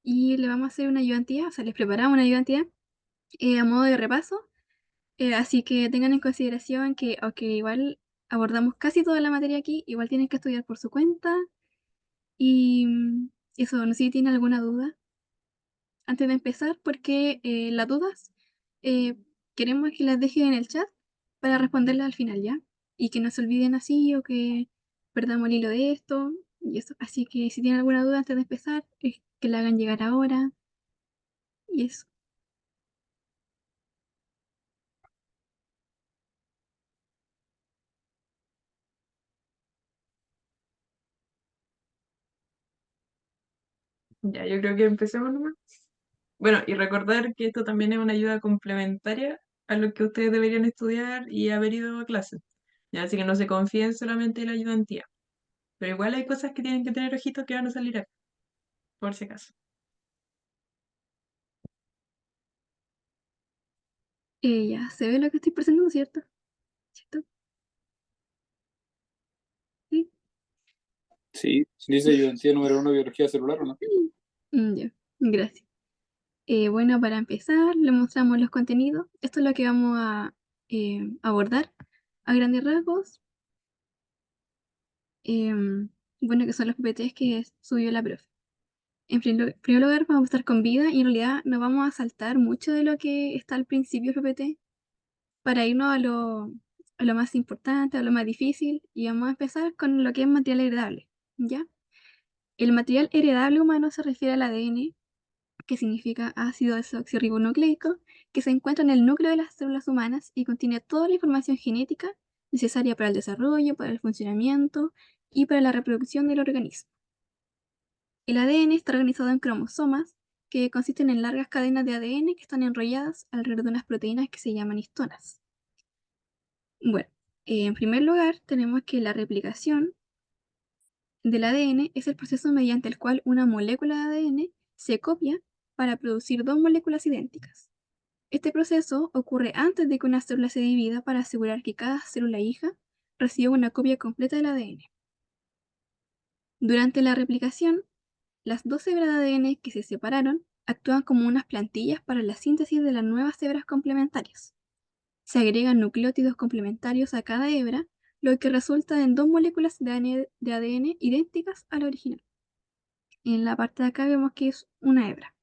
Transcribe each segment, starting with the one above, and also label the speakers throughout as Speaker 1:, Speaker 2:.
Speaker 1: y le vamos a hacer una ayudantía, o sea, les preparamos una ayudantía a modo de repaso. Así que tengan en consideración que, aunque igual abordamos casi toda la materia aquí, igual tienen que estudiar por su cuenta. Y eso, no sé si tienen alguna duda antes de empezar, porque las dudas eh, queremos que las dejen en el chat para responderlas al final, ¿ya? Y que no se olviden así o que perdamos el hilo de esto y eso. Así que si tienen alguna duda antes de empezar, es que la hagan llegar ahora y eso.
Speaker 2: Ya, yo creo que empecemos nomás. Bueno, y recordar que esto también es una ayuda complementaria a lo que ustedes deberían estudiar y haber ido a clase. Ya, así que no se confíen solamente en la ayudantía. Pero igual hay cosas que tienen que tener ojitos que van a salir acá, por si acaso.
Speaker 1: Ya, se ve lo que estoy presentando, ¿cierto? ¿Cierto? Sí.
Speaker 3: Sí, dice ayudantía número 1, biología celular, ¿o no?
Speaker 1: Ya, gracias. Bueno, para empezar, le mostramos los contenidos. Esto es lo que vamos a abordar a grandes rasgos. Bueno, que son los PPTs que subió la profe. En primer lugar, vamos a estar con vida y en realidad no vamos a saltar mucho de lo que está al principio del PPT para irnos a lo más importante, a lo más difícil y vamos a empezar con lo que es material heredable, ¿ya? El material heredable humano se refiere al ADN, que significa ácido desoxirribonucleico, que se encuentra en el núcleo de las células humanas y contiene toda la información genética necesaria para el desarrollo, para el funcionamiento y para la reproducción del organismo. El ADN está organizado en cromosomas, que consisten en largas cadenas de ADN que están enrolladas alrededor de unas proteínas que se llaman histonas. Bueno, en primer lugar tenemos que la replicación del ADN es el proceso mediante el cual una molécula de ADN se copia para producir dos moléculas idénticas. Este proceso ocurre antes de que una célula se divida para asegurar que cada célula hija reciba una copia completa del ADN. Durante la replicación, las dos hebras de ADN que se separaron actúan como unas plantillas para la síntesis de las nuevas hebras complementarias. Se agregan nucleótidos complementarios a cada hebra, lo que resulta en dos moléculas de ADN idénticas a la original. En la parte de acá vemos que es una hebra.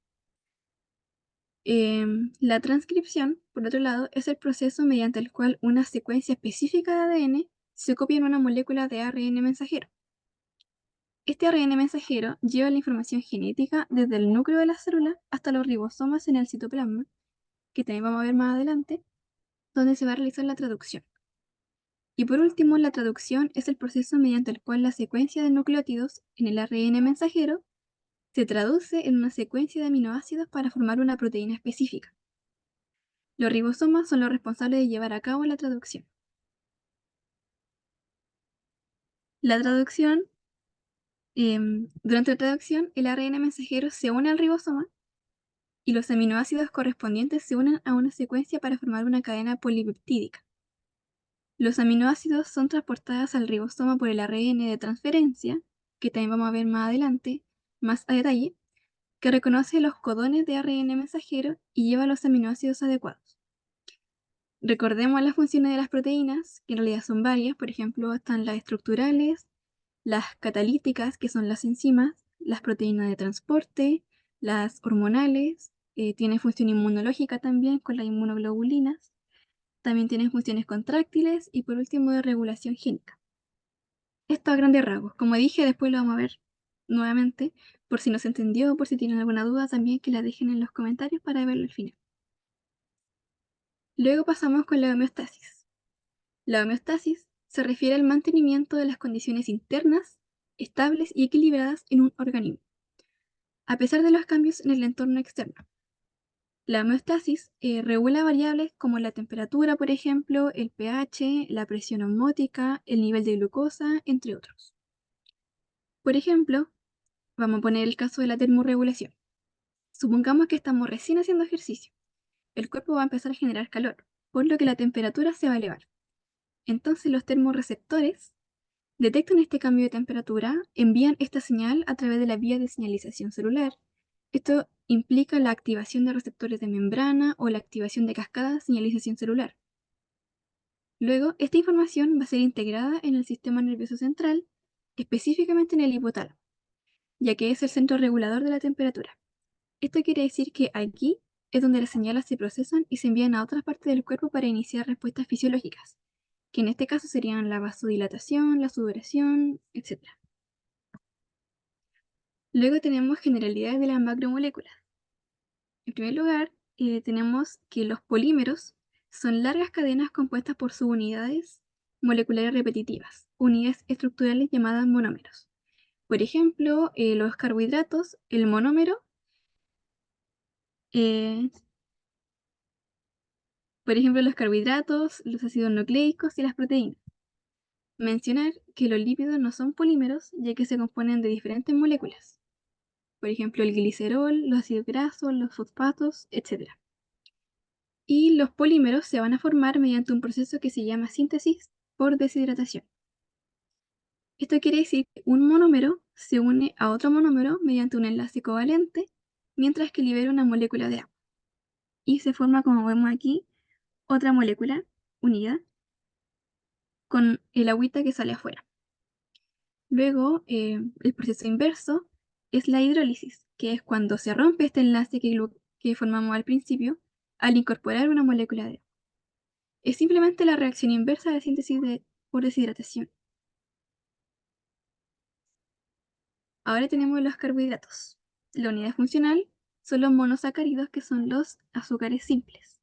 Speaker 1: La transcripción, por otro lado, es el proceso mediante el cual una secuencia específica de ADN se copia en una molécula de ARN mensajero. Este ARN mensajero lleva la información genética desde el núcleo de la célula hasta los ribosomas en el citoplasma, que también vamos a ver más adelante, donde se va a realizar la traducción. Y por último, la traducción es el proceso mediante el cual la secuencia de nucleótidos en el ARN mensajero se traduce en una secuencia de aminoácidos para formar una proteína específica. Los ribosomas son los responsables de llevar a cabo la traducción. La traducción, durante la traducción, el ARN mensajero se une al ribosoma y los aminoácidos correspondientes se unen a una secuencia para formar una cadena polipeptídica. Los aminoácidos son transportados al ribosoma por el ARN de transferencia, que también vamos a ver más adelante, más a detalle, que reconoce los codones de ARN mensajero y lleva los aminoácidos adecuados. Recordemos las funciones de las proteínas, que en realidad son varias, por ejemplo, están las estructurales, las catalíticas, que son las enzimas, las proteínas de transporte, las hormonales, tiene función inmunológica también con las inmunoglobulinas, también tienen funciones contráctiles y por último de regulación génica. Esto a grandes rasgos. Como dije, después lo vamos a ver nuevamente, por si no se entendió, por si tienen alguna duda, también que la dejen en los comentarios para verlo al final. Luego pasamos con la homeostasis. La homeostasis se refiere al mantenimiento de las condiciones internas, estables y equilibradas en un organismo, a pesar de los cambios en el entorno externo. La homeostasis regula variables como la temperatura, por ejemplo, el pH, la presión osmótica, el nivel de glucosa, entre otros. Por ejemplo, vamos a poner el caso de la termorregulación. Supongamos que estamos recién haciendo ejercicio. El cuerpo va a empezar a generar calor, por lo que la temperatura se va a elevar. Entonces los termorreceptores detectan este cambio de temperatura, envían esta señal a través de la vía de señalización celular Esto implica la activación de receptores de membrana o la activación de cascadas de señalización celular. Luego, esta información va a ser integrada en el sistema nervioso central, específicamente en el hipotálamo, ya que es el centro regulador de la temperatura. Esto quiere decir que aquí es donde las señales se procesan y se envían a otras partes del cuerpo para iniciar respuestas fisiológicas, que en este caso serían la vasodilatación, la sudoración, etc. Luego tenemos generalidades de las macromoléculas. En primer lugar, tenemos que los polímeros son largas cadenas compuestas por subunidades moleculares repetitivas, unidades estructurales llamadas monómeros. Por ejemplo, los carbohidratos, el monómero, eh, por ejemplo, los carbohidratos, los ácidos nucleicos y las proteínas. Mencionar que los lípidos no son polímeros, ya que se componen de diferentes moléculas. Por ejemplo, el glicerol, los ácidos grasos, los fosfatos, etc. Y los polímeros se van a formar mediante un proceso que se llama síntesis por deshidratación. Esto quiere decir que un monómero se une a otro monómero mediante un enlace covalente, mientras que libera una molécula de agua. Y se forma, como vemos aquí, otra molécula unida con el agüita que sale afuera. Luego, el proceso inverso es la hidrólisis, que es cuando se rompe este enlace que formamos al principio al incorporar una molécula de agua. Es simplemente la reacción inversa de la síntesis por deshidratación. Ahora tenemos los carbohidratos. La unidad funcional son los monosacáridos, que son los azúcares simples.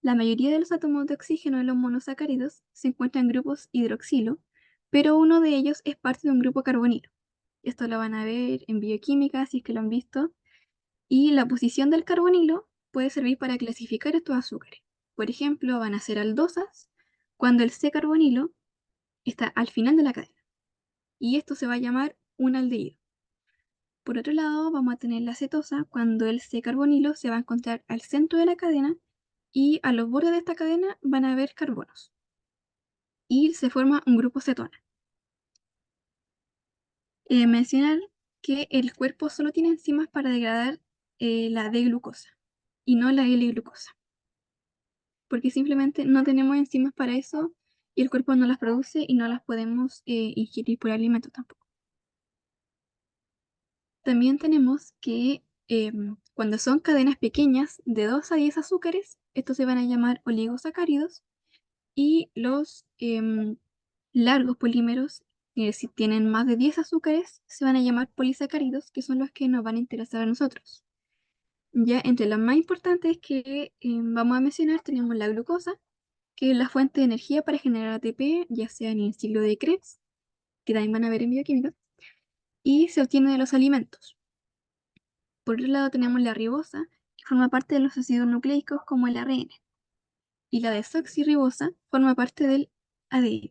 Speaker 1: La mayoría de los átomos de oxígeno de los monosacáridos se encuentran en grupos hidroxilo, pero uno de ellos es parte de un grupo carbonilo. Esto lo van a ver en bioquímica, si es que lo han visto. Y la posición del carbonilo puede servir para clasificar estos azúcares. Por ejemplo, van a ser aldosas cuando el C-carbonilo está al final de la cadena. Y esto se va a llamar un aldehído. Por otro lado, vamos a tener la cetosa cuando el C-carbonilo se va a encontrar al centro de la cadena y a los bordes de esta cadena van a haber carbonos. Y se forma un grupo cetona. Mencionar que el cuerpo solo tiene enzimas para degradar la D-glucosa y no la L-glucosa, porque simplemente no tenemos enzimas para eso y el cuerpo no las produce y no las podemos ingerir por alimento tampoco. También tenemos que cuando son cadenas pequeñas de 2 a 10 azúcares, estos se van a llamar oligosacáridos, y los largos polímeros, si tienen más de 10 azúcares, se van a llamar polisacáridos, que son los que nos van a interesar a nosotros. Ya entre las más importantes que vamos a mencionar tenemos la glucosa, que es la fuente de energía para generar ATP, ya sea en el ciclo de Krebs, que también van a ver en bioquímica, y se obtiene de los alimentos. Por otro lado tenemos la ribosa, que forma parte de los ácidos nucleicos como el ARN, y la desoxirribosa forma parte del ADN.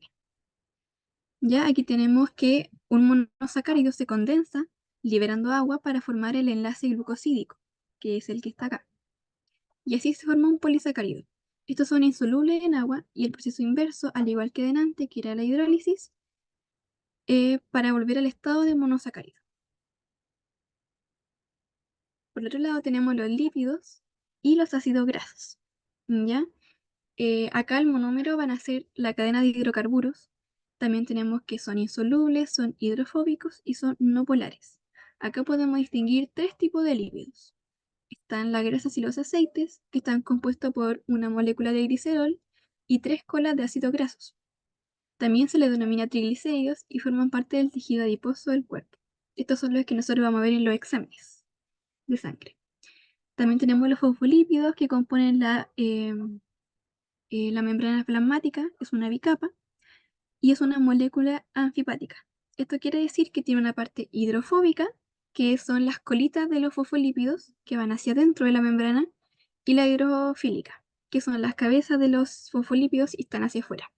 Speaker 1: Ya aquí tenemos que un monosacárido se condensa liberando agua para formar el enlace glucosídico, que es el que está acá. Y así se forma un polisacárido. Estos son insolubles en agua y el proceso inverso, al igual que delante, que era la hidrólisis, para volver al estado de monosacárido. Por otro lado tenemos los lípidos y los ácidos grasos. ¿Ya? Acá el monómero van a ser la cadena de hidrocarburos. También tenemos que son insolubles, son hidrofóbicos y son no polares. Acá podemos distinguir 3 tipos de lípidos. Están las grasas y los aceites, que están compuestos por una molécula de glicerol y 3 colas de ácidos grasos. También se les denomina triglicéridos y forman parte del tejido adiposo del cuerpo. Estos son los que nosotros vamos a ver en los exámenes de sangre. También tenemos los fosfolípidos, que componen la membrana plasmática, es una bicapa, y es una molécula anfipática. Esto quiere decir que tiene una parte hidrofóbica, que son las colitas de los fosfolípidos que van hacia adentro de la membrana, y la hidrofílica, que son las cabezas de los fosfolípidos y están hacia afuera.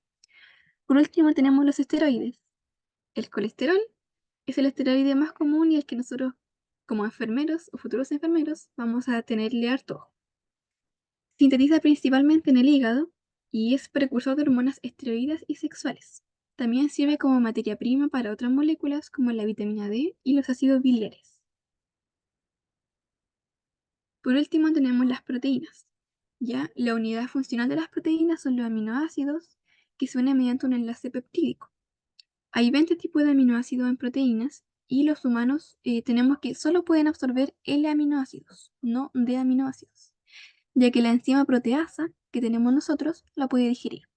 Speaker 1: Por último tenemos los esteroides. El colesterol es el esteroide más común y el que nosotros, como enfermeros o futuros enfermeros, vamos a tenerle harto ojo. Sintetiza principalmente en el hígado y es precursor de hormonas esteroides y sexuales. También sirve como materia prima para otras moléculas como la vitamina D y los ácidos biliares. Por último tenemos las proteínas. Ya, la unidad funcional de las proteínas son los aminoácidos que se unen mediante un enlace peptídico. Hay 20 tipos de aminoácidos en proteínas y los humanos tenemos que solo pueden absorber L-aminoácidos, no D-aminoácidos, ya que la enzima proteasa que tenemos nosotros la puede digerir.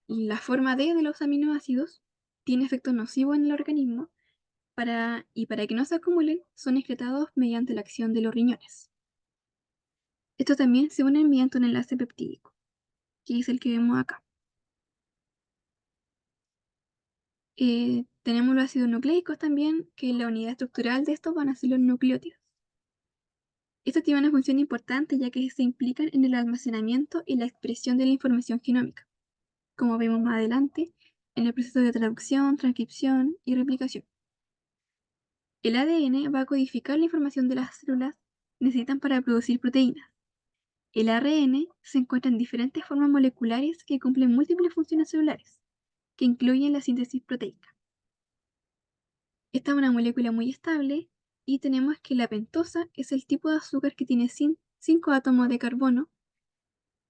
Speaker 1: La forma D de los aminoácidos tiene efectos nocivos en el organismo y para que no se acumulen son excretados mediante la acción de los riñones. Estos también se unen mediante un enlace peptídico, que es el que vemos acá. Tenemos los ácidos nucleicos también, que la unidad estructural de estos van a ser los nucleótidos. Estos tienen una función importante ya que se implican en el almacenamiento y la expresión de la información genómica, como vemos más adelante, en el proceso de traducción, transcripción y replicación. El ADN va a codificar la información de las células necesitan para producir proteínas. El ARN se encuentra en diferentes formas moleculares que cumplen múltiples funciones celulares, que incluyen la síntesis proteica. Esta es una molécula muy estable y tenemos que la pentosa es el tipo de azúcar que tiene 5 átomos de carbono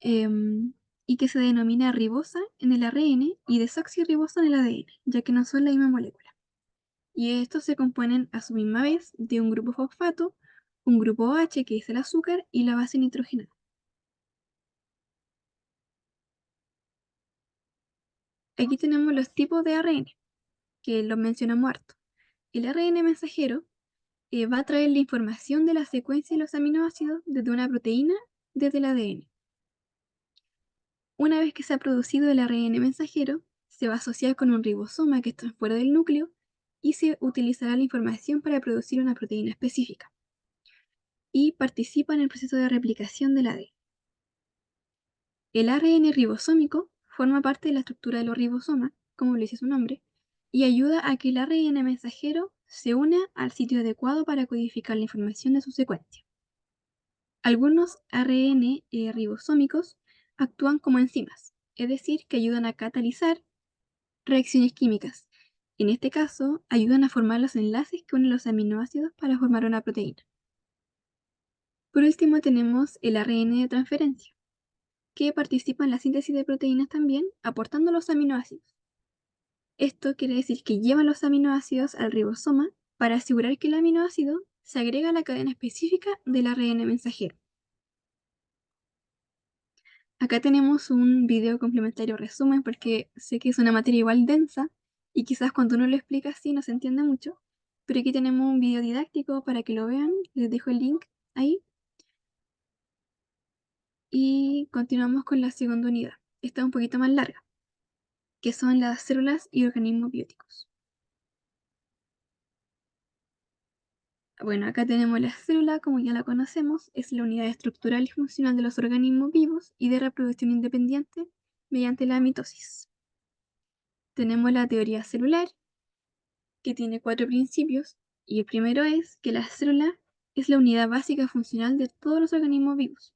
Speaker 1: y que se denomina ribosa en el ARN y desoxirribosa en el ADN, ya que no son la misma molécula. Y estos se componen a su misma vez de un grupo fosfato, un grupo OH que es el azúcar y la base nitrogenada. Aquí tenemos los tipos de ARN, que los mencionamos harto. El ARN mensajero va a traer la información de la secuencia de los aminoácidos desde una proteína desde el ADN. Una vez que se ha producido el ARN mensajero, se va a asociar con un ribosoma que está fuera del núcleo y se utilizará la información para producir una proteína específica. Y participa en el proceso de replicación del ADN. El ARN ribosómico forma parte de la estructura de los ribosomas, como lo dice su nombre, y ayuda a que el ARN mensajero se una al sitio adecuado para codificar la información de su secuencia. Algunos ARN ribosómicos actúan como enzimas, es decir, que ayudan a catalizar reacciones químicas. En este caso, ayudan a formar los enlaces que unen los aminoácidos para formar una proteína. Por último, tenemos el ARN de transferencia, que participa en la síntesis de proteínas también, aportando los aminoácidos. Esto quiere decir que lleva los aminoácidos al ribosoma para asegurar que el aminoácido se agrega a la cadena específica del ARN mensajero. Acá tenemos un video complementario resumen porque sé que es una materia igual densa y quizás cuando uno lo explica así no se entiende mucho, pero aquí tenemos un video didáctico para que lo vean, les dejo el link ahí y continuamos con la segunda unidad. Esta es un poquito más larga, que son las células y organismos bióticos. Bueno, acá tenemos la célula, como ya la conocemos, es la unidad estructural y funcional de los organismos vivos y de reproducción independiente mediante la mitosis. Tenemos la teoría celular, que tiene 4 principios, y el primero es que la célula es la unidad básica funcional de todos los organismos vivos.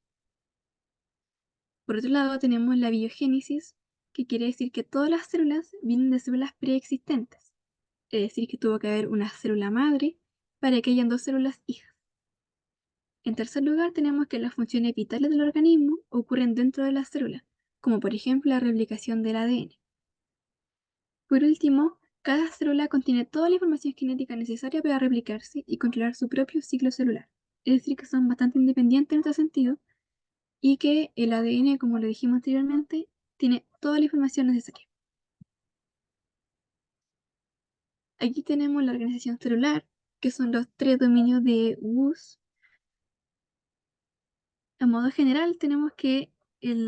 Speaker 1: Por otro lado, tenemos la biogénesis, que quiere decir que todas las células vienen de células preexistentes, es decir, que tuvo que haber una célula madre para que hayan 2 células hijas. En tercer lugar, tenemos que las funciones vitales del organismo ocurren dentro de la célula, como por ejemplo la replicación del ADN. Por último, cada célula contiene toda la información genética necesaria para replicarse y controlar su propio ciclo celular. Es decir, que son bastante independientes en este sentido y que el ADN, como lo dijimos anteriormente, tiene toda la información necesaria. Aquí tenemos la organización celular, que son los 3 dominios de Woose. A modo general, tenemos que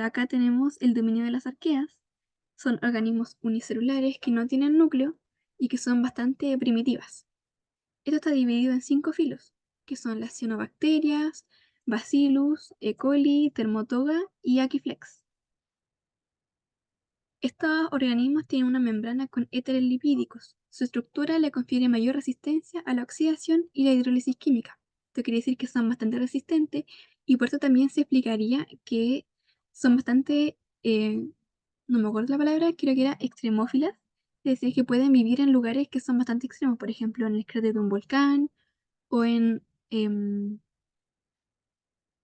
Speaker 1: acá tenemos el dominio de las arqueas. Son organismos unicelulares que no tienen núcleo y que son bastante primitivas. Esto está dividido en 5 filos, que son las cianobacterias, Bacillus, E. coli, Dermatoga y Achiflex. Estos organismos tienen una membrana con éteres lipídicos. Su estructura le confiere mayor resistencia a la oxidación y la hidrólisis química. Esto quiere decir que son bastante resistentes y por eso también se explicaría que son bastante, no me acuerdo la palabra, creo que era extremófilas, es decir, que pueden vivir en lugares que son bastante extremos, por ejemplo en el cráter de un volcán o en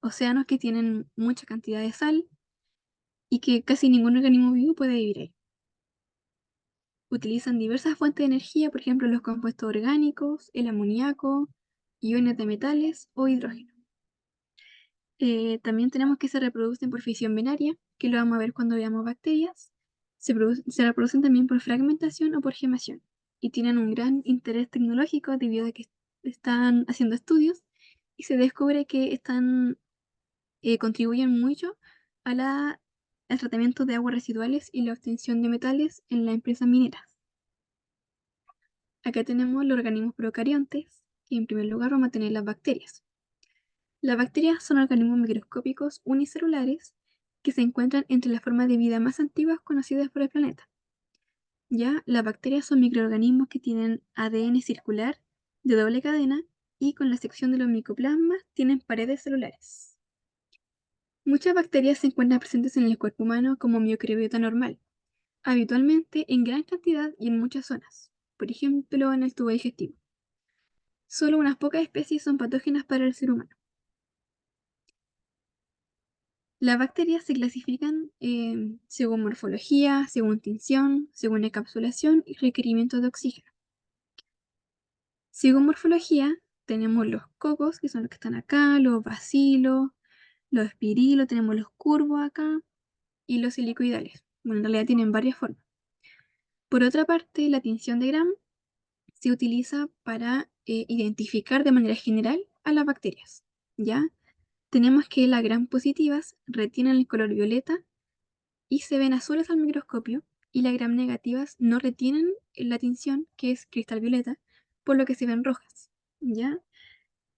Speaker 1: océanos que tienen mucha cantidad de sal y que casi ningún organismo vivo puede vivir ahí. Utilizan diversas fuentes de energía, por ejemplo los compuestos orgánicos, el amoníaco, iones de metales o hidrógeno. También tenemos que se reproducen por fisión binaria, que lo vamos a ver cuando veamos bacterias. Se reproducen también por fragmentación o por gemación, y tienen un gran interés tecnológico debido a que están haciendo estudios y se descubre que contribuyen mucho al tratamiento de aguas residuales y la obtención de metales en las empresas mineras. Acá tenemos los organismos procariontes, y en primer lugar vamos a tener las bacterias. Las bacterias son organismos microscópicos unicelulares que se encuentran entre las formas de vida más antiguas conocidas por el planeta. Ya, las bacterias son microorganismos que tienen ADN circular de doble cadena y con la sección de los micoplasmas tienen paredes celulares. Muchas bacterias se encuentran presentes en el cuerpo humano como microbiota normal, habitualmente en gran cantidad y en muchas zonas, por ejemplo en el tubo digestivo. Solo unas pocas especies son patógenas para el ser humano. Las bacterias se clasifican según morfología, según tinción, según encapsulación y requerimiento de oxígeno. Según morfología, tenemos los cocos, que son los que están acá, los bacilos, los espirilos, tenemos los curvos acá, y los helicoidales. Bueno, en realidad tienen varias formas. Por otra parte, la tinción de Gram se utiliza para identificar de manera general a las bacterias, ¿ya? Tenemos que las gram positivas retienen el color violeta y se ven azules al microscopio, y las gram negativas no retienen la tinción, que es cristal violeta, por lo que se ven rojas, ¿ya?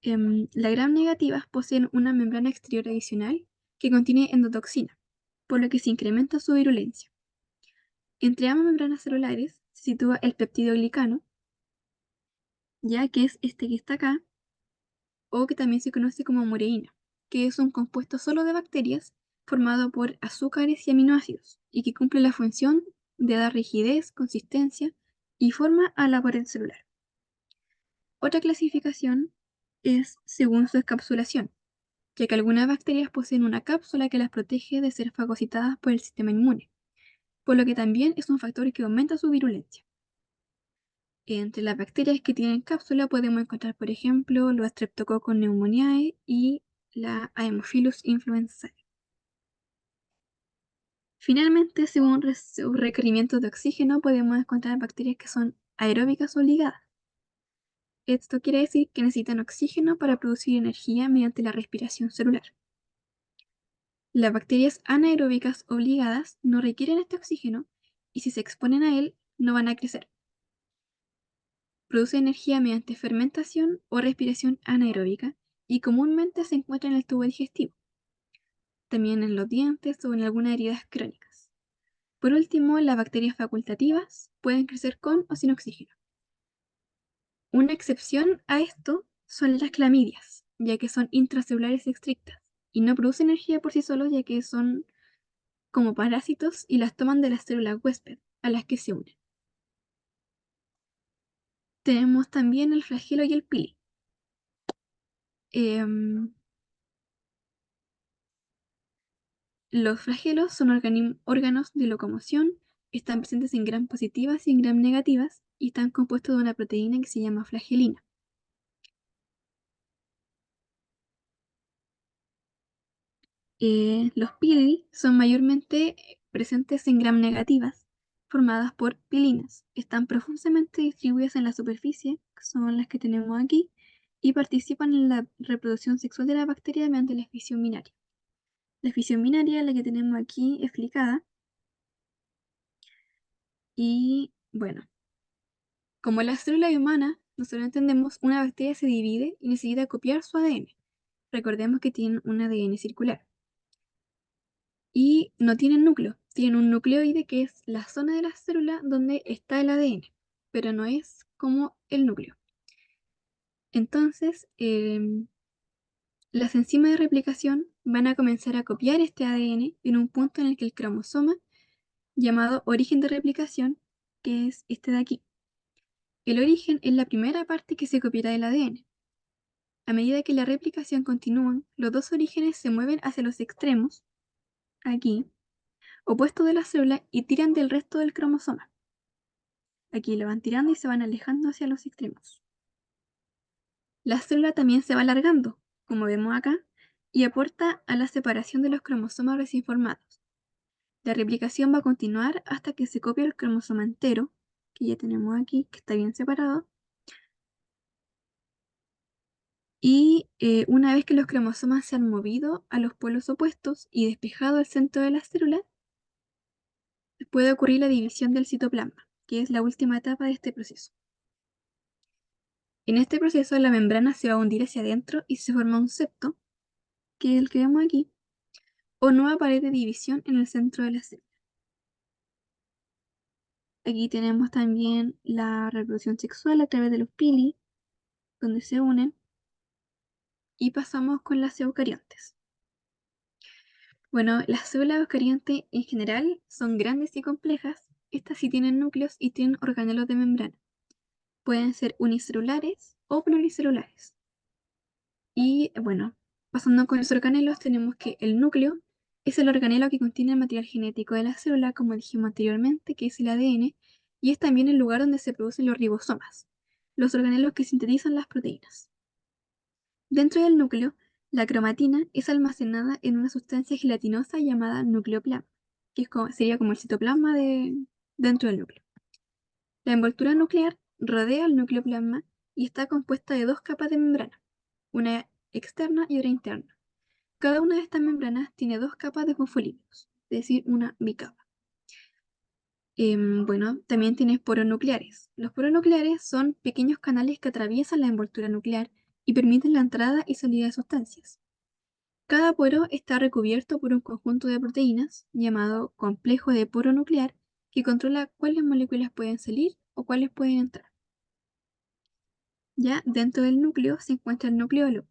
Speaker 1: Las gram negativas poseen una membrana exterior adicional que contiene endotoxina, por lo que se incrementa su virulencia. Entre ambas membranas celulares se sitúa el peptidoglicano, ya que es este que está acá, o que también se conoce como mureína, que es un compuesto solo de bacterias formado por azúcares y aminoácidos, y que cumple la función de dar rigidez, consistencia y forma a la pared celular. Otra clasificación es según su encapsulación, ya que algunas bacterias poseen una cápsula que las protege de ser fagocitadas por el sistema inmune, por lo que también es un factor que aumenta su virulencia. Entre las bacterias que tienen cápsula podemos encontrar, por ejemplo, los Streptococcus pneumoniae y la Haemophilus influenzae. Finalmente, según sus requerimientos de oxígeno, podemos encontrar bacterias que son aeróbicas o ligadas. Esto quiere decir que necesitan oxígeno para producir energía mediante la respiración celular. Las bacterias anaeróbicas o ligadas no requieren este oxígeno y si se exponen a él, no van a crecer. Produce energía mediante fermentación o respiración anaeróbica y comúnmente se encuentra en el tubo digestivo, también en los dientes o en algunas heridas crónicas. Por último, las bacterias facultativas pueden crecer con o sin oxígeno. Una excepción a esto son las clamidias, ya que son intracelulares estrictas y no producen energía por sí solos, ya que son como parásitos y las toman de las células huésped a las que se unen. Tenemos también el flagelo y el pili. Los flagelos son órganos de locomoción, están presentes en gram positivas y en gram negativas y están compuestos de una proteína que se llama flagelina. Los pili son mayormente presentes en gram negativas, formadas por pilinas. Están profusamente distribuidas en la superficie, que son las que tenemos aquí, y participan en la reproducción sexual de la bacteria mediante la fisión binaria. La fisión binaria, la que tenemos aquí explicada, y bueno, como la célula humana, nosotros entendemos, una bacteria se divide y necesita copiar su ADN. Recordemos que tienen un ADN circular. Y no tienen núcleo, tienen un nucleoide que es la zona de la célula donde está el ADN, pero no es como el núcleo. Entonces, las enzimas de replicación van a comenzar a copiar este ADN en un punto en el que el cromosoma, llamado origen de replicación, que es este de aquí. El origen es la primera parte que se copiará del ADN. A medida que la replicación continúa, los dos orígenes se mueven hacia los extremos, aquí, opuestos de la célula y tiran del resto del cromosoma. Aquí lo van tirando y se van alejando hacia los extremos. La célula también se va alargando, como vemos acá, y aporta a la separación de los cromosomas recién formados. La replicación va a continuar hasta que se copie el cromosoma entero, que ya tenemos aquí, que está bien separado. Y una vez que los cromosomas se han movido a los polos opuestos y despejado el centro de la célula, puede ocurrir la división del citoplasma, que es la última etapa de este proceso. En este proceso la membrana se va a hundir hacia adentro y se forma un septo, que es el que vemos aquí, o nueva pared de división en el centro de la célula. Aquí tenemos también la reproducción sexual a través de los pili, donde se unen, y pasamos con las eucariontes. Bueno, las células eucariontes en general son grandes y complejas. Estas sí tienen núcleos y tienen organelos de membrana. Pueden ser unicelulares o pluricelulares. Y bueno, pasando con los organelos, tenemos que el núcleo es el organelo que contiene el material genético de la célula, como dijimos anteriormente, que es el ADN, y es también el lugar donde se producen los ribosomas, los organelos que sintetizan las proteínas. Dentro del núcleo, la cromatina es almacenada en una sustancia gelatinosa llamada nucleoplasma, que sería como el citoplasma dentro del núcleo. La envoltura nuclear rodea el nucleoplasma y está compuesta de dos capas de membrana, una externa y otra interna. Cada una de estas membranas tiene dos capas de fosfolípidos, es decir, una bicapa. Bueno, también tiene poros nucleares. Los poros nucleares son pequeños canales que atraviesan la envoltura nuclear y permiten la entrada y salida de sustancias. Cada poro está recubierto por un conjunto de proteínas llamado complejo de poro nuclear que controla cuáles moléculas pueden salir o cuáles pueden entrar. Ya dentro del núcleo se encuentra el nucleolo,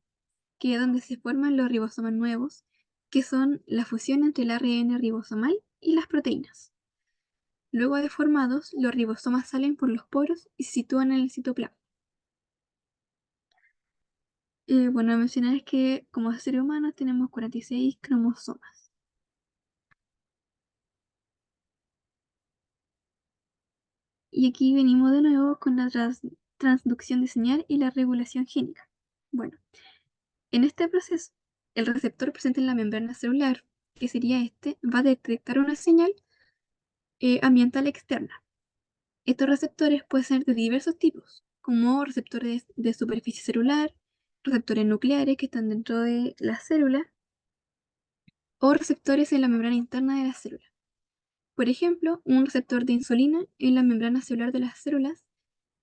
Speaker 1: que es donde se forman los ribosomas nuevos, que son la fusión entre el ARN ribosomal y las proteínas. Luego de formados, los ribosomas salen por los poros y se sitúan en el citoplasma. Bueno, mencionar es que como seres humanos tenemos 46 cromosomas. Y aquí venimos de nuevo con la transducción de señal y la regulación génica. Bueno, en este proceso, el receptor presente en la membrana celular, que sería este, va a detectar una señal ambiental externa. Estos receptores pueden ser de diversos tipos, como receptores de superficie celular, receptores nucleares que están dentro de la célula, o receptores en la membrana interna de la célula. Por ejemplo, un receptor de insulina en la membrana celular de las células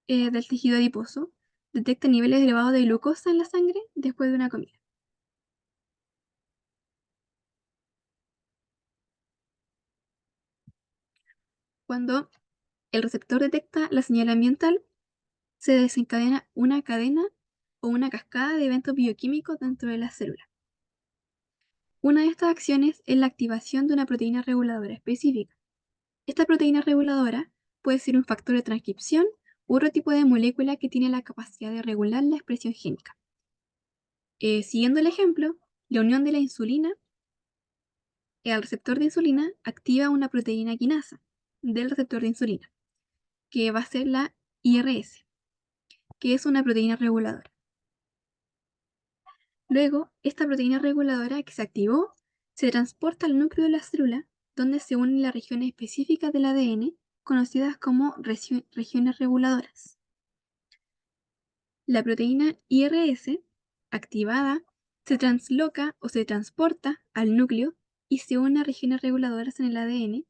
Speaker 1: del tejido adiposo detecta niveles elevados de glucosa en la sangre después de una comida. Cuando el receptor detecta la señal ambiental, se desencadena una cadena o una cascada de eventos bioquímicos dentro de la célula. Una de estas acciones es la activación de una proteína reguladora específica. Esta proteína reguladora puede ser un factor de transcripción u otro tipo de molécula que tiene la capacidad de regular la expresión génica. Siguiendo el ejemplo, la unión de la insulina al receptor de insulina activa una proteína quinasa del receptor de insulina, que va a ser la IRS, que es una proteína reguladora. Luego, esta proteína reguladora que se activó se transporta al núcleo de la célula, donde se unen las regiones específicas del ADN, conocidas como regiones reguladoras. La proteína IRS, activada, se transloca o se transporta al núcleo y se une a regiones reguladoras en el ADN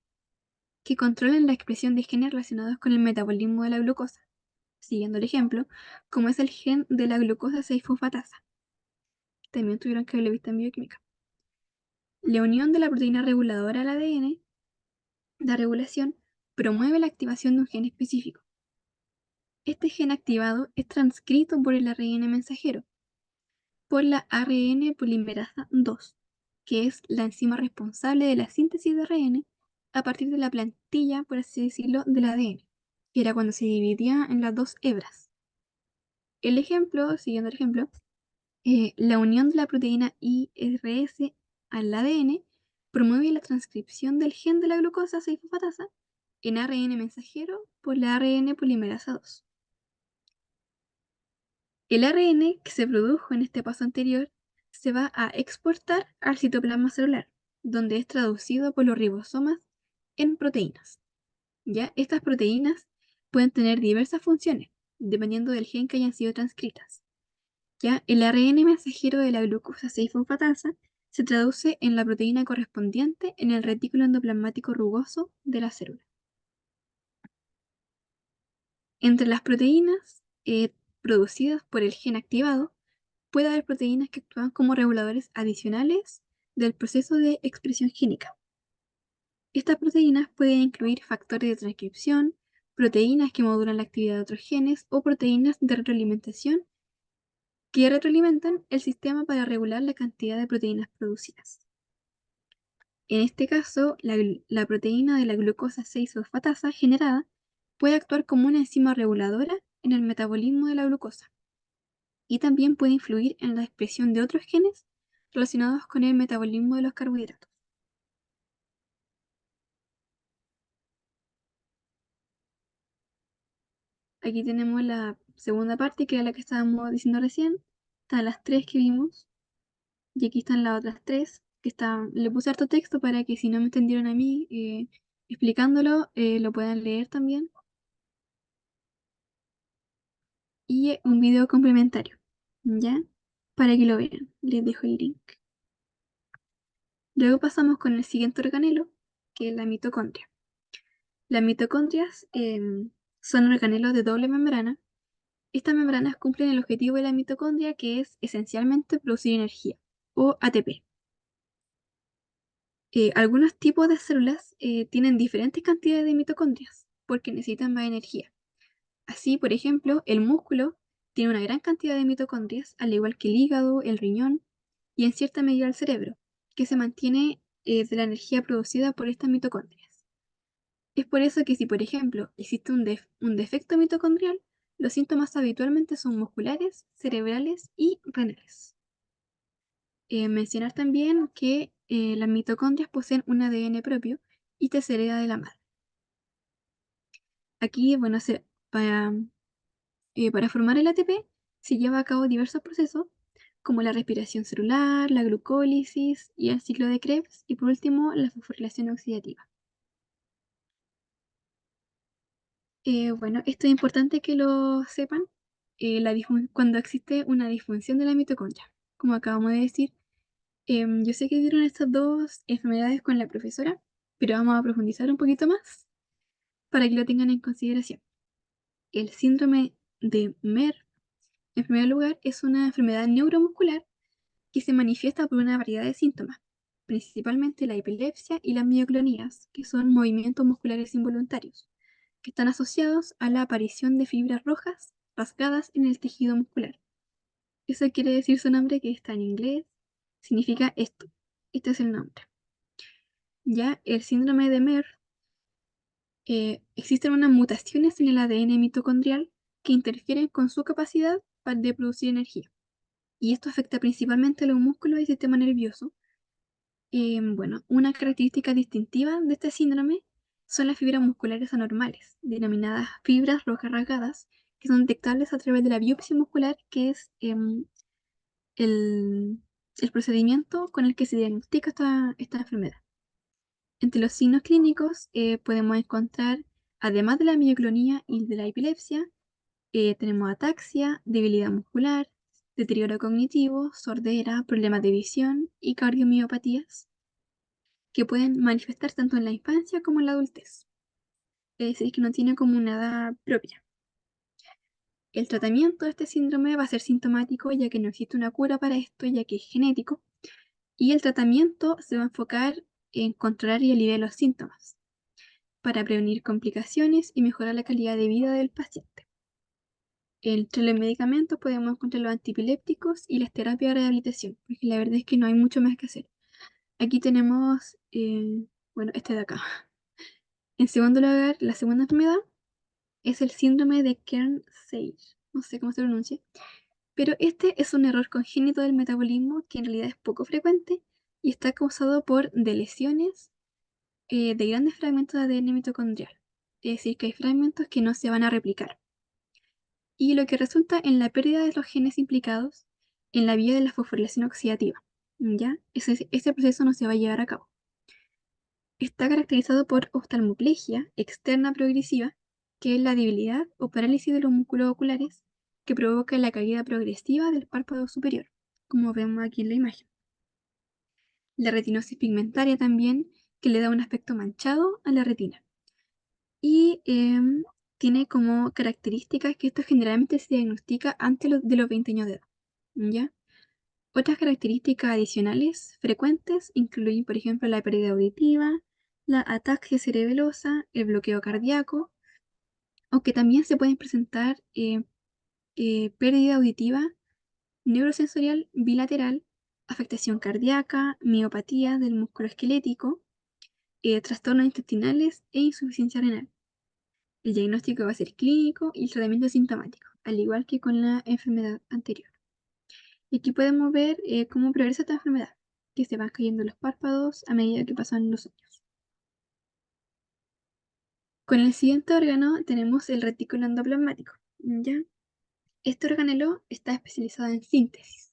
Speaker 1: que controlan la expresión de genes relacionados con el metabolismo de la glucosa, siguiendo el ejemplo, como es el gen de la glucosa 6-fosfatasa. También tuvieron que haberlo visto en bioquímica. La unión de la proteína reguladora al ADN, la regulación, promueve la activación de un gen específico. Este gen activado es transcrito por el ARN mensajero, por la ARN polimerasa 2, que es la enzima responsable de la síntesis de ARN a partir de la plantilla, por así decirlo, del ADN, que era cuando se dividía en las dos hebras. Siguiendo el ejemplo, La unión de la proteína IRS al ADN promueve la transcripción del gen de la glucosa 6-fosfatasa en ARN mensajero por la ARN polimerasa 2. El ARN que se produjo en este paso anterior se va a exportar al citoplasma celular, donde es traducido por los ribosomas en proteínas. ¿Ya? Estas proteínas pueden tener diversas funciones, dependiendo del gen que hayan sido transcritas. ¿Ya? El ARN mensajero de la glucosa 6-fosfatasa se traduce en la proteína correspondiente en el retículo endoplasmático rugoso de la célula. Entre las proteínas producidas por el gen activado, puede haber proteínas que actúan como reguladores adicionales del proceso de expresión génica. Estas proteínas pueden incluir factores de transcripción, proteínas que modulan la actividad de otros genes o proteínas de retroalimentación que retroalimentan el sistema para regular la cantidad de proteínas producidas. En este caso, la proteína de la glucosa 6-fosfatasa generada puede actuar como una enzima reguladora en el metabolismo de la glucosa y también puede influir en la expresión de otros genes relacionados con el metabolismo de los carbohidratos. Aquí tenemos la segunda parte, que era la que estábamos diciendo recién. Están las tres que vimos. Y aquí están las otras tres, que están. Le puse harto texto para que si no me entendieron a mí explicándolo, lo puedan leer también. Y un video complementario, ¿ya? Para que lo vean. Les dejo el link. Luego pasamos con el siguiente organelo, que es la mitocondria. Las mitocondrias son organelos de doble membrana. Estas membranas cumplen el objetivo de la mitocondria, que es esencialmente producir energía, o ATP. Algunos tipos de células tienen diferentes cantidades de mitocondrias, porque necesitan más energía. Así, por ejemplo, el músculo tiene una gran cantidad de mitocondrias, al igual que el hígado, el riñón y en cierta medida el cerebro, que se mantiene de la energía producida por estas mitocondrias. Es por eso que si, por ejemplo, existe un defecto mitocondrial, los síntomas habitualmente son musculares, cerebrales y renales. Mencionar también que las mitocondrias poseen un ADN propio y se hereda de la madre. Aquí, bueno, para formar el ATP se lleva a cabo diversos procesos, como la respiración celular, la glucólisis y el ciclo de Krebs, y por último, la fosforilación oxidativa. Bueno, esto es importante que lo sepan cuando existe una disfunción de la mitocondria. Como acabamos de decir, yo sé que vieron estas dos enfermedades con la profesora, pero vamos a profundizar un poquito más para que lo tengan en consideración. El síndrome de MER, en primer lugar, es una enfermedad neuromuscular que se manifiesta por una variedad de síntomas, principalmente la epilepsia y las mioclonías, que son movimientos musculares involuntarios, que están asociados a la aparición de fibras rojas rasgadas en el tejido muscular. Eso quiere decir su nombre, que está en inglés, significa esto. Este es el nombre. Ya el síndrome de MER, existen unas mutaciones en el ADN mitocondrial que interfieren con su capacidad de producir energía. Y esto afecta principalmente a los músculos y el sistema nervioso. Bueno, una característica distintiva de este síndrome son las fibras musculares anormales, denominadas fibras rojas rasgadas, que son detectables a través de la biopsia muscular, que es el, el procedimiento con el que se diagnostica esta enfermedad. Entre los signos clínicos podemos encontrar, además de la mioclonía y de la epilepsia, tenemos ataxia, debilidad muscular, deterioro cognitivo, sordera, problemas de visión y cardiomiopatías, que pueden manifestarse tanto en la infancia como en la adultez. Es decir, que no tiene como una edad propia. El tratamiento de este síndrome va a ser sintomático, ya que no existe una cura para esto, ya que es genético, y el tratamiento se va a enfocar en controlar y aliviar los síntomas, para prevenir complicaciones y mejorar la calidad de vida del paciente. Entre los medicamentos podemos encontrar los antiepilépticos y las terapias de rehabilitación, porque la verdad es que no hay mucho más que hacer. Aquí tenemos, bueno, este de acá. En segundo lugar, la segunda enfermedad es el síndrome de Kearns-Sayre, no sé cómo se pronuncia, Pero este es un error congénito del metabolismo que en realidad es poco frecuente y está causado por deleciones de grandes fragmentos de ADN mitocondrial. Es decir, que hay fragmentos que no se van a replicar. Y lo que resulta en la pérdida de los genes implicados en la vía de la fosforilación oxidativa. ¿Ya? Ese proceso no se va a llevar a cabo. Está caracterizado por oftalmoplegia externa progresiva, que es la debilidad o parálisis de los músculos oculares que provoca la caída progresiva del párpado superior, como vemos aquí en la imagen. La retinosis pigmentaria también, que le da un aspecto manchado a la retina. Y tiene como características que esto generalmente se diagnostica antes de los 20 años de edad. ¿Ya? Otras características adicionales frecuentes incluyen, por ejemplo, la pérdida auditiva, la ataxia cerebelosa, el bloqueo cardíaco, aunque también se pueden presentar pérdida auditiva neurosensorial bilateral, afectación cardíaca, miopatía del músculo esquelético, trastornos intestinales e insuficiencia renal. El diagnóstico va a ser clínico y el tratamiento sintomático, al igual que con la enfermedad anterior. Y aquí podemos ver cómo progresa esta enfermedad, que se van cayendo los párpados a medida que pasan los años. Con el siguiente órgano tenemos el retículo endoplasmático. ¿Ya? Este organelo está especializado en síntesis.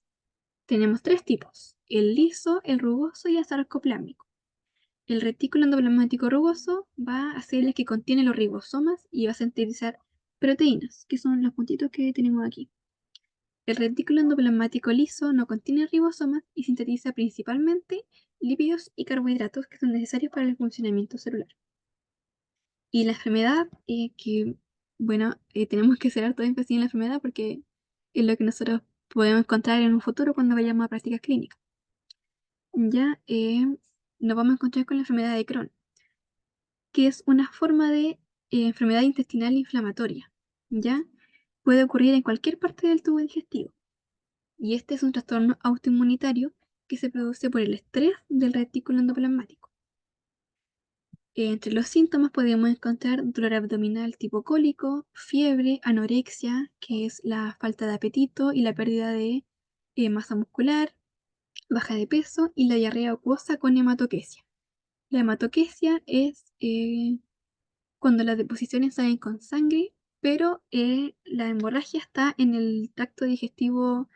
Speaker 1: Tenemos tres tipos: el liso, el rugoso y el sarcoplámico. El retículo endoplasmático rugoso va a ser el que contiene los ribosomas y va a sintetizar proteínas, que son los puntitos que tenemos aquí. El retículo endoplasmático liso no contiene ribosomas y sintetiza principalmente lípidos y carbohidratos que son necesarios para el funcionamiento celular. Y la enfermedad, tenemos que hacer harto énfasis en la enfermedad porque es lo que nosotros podemos encontrar en un futuro cuando vayamos a prácticas clínicas. Ya nos vamos a encontrar con la enfermedad de Crohn, que es una forma de enfermedad intestinal inflamatoria. ¿Ya? Puede ocurrir en cualquier parte del tubo digestivo. Y este es un trastorno autoinmunitario que se produce por el estrés del retículo endoplasmático. Entre los síntomas podemos encontrar dolor abdominal tipo cólico, fiebre, anorexia, que es la falta de apetito y la pérdida de masa muscular, baja de peso y la diarrea acuosa con hematoquesia. La hematoquesia es cuando las deposiciones salen con sangre, pero la hemorragia está en el tracto digestivo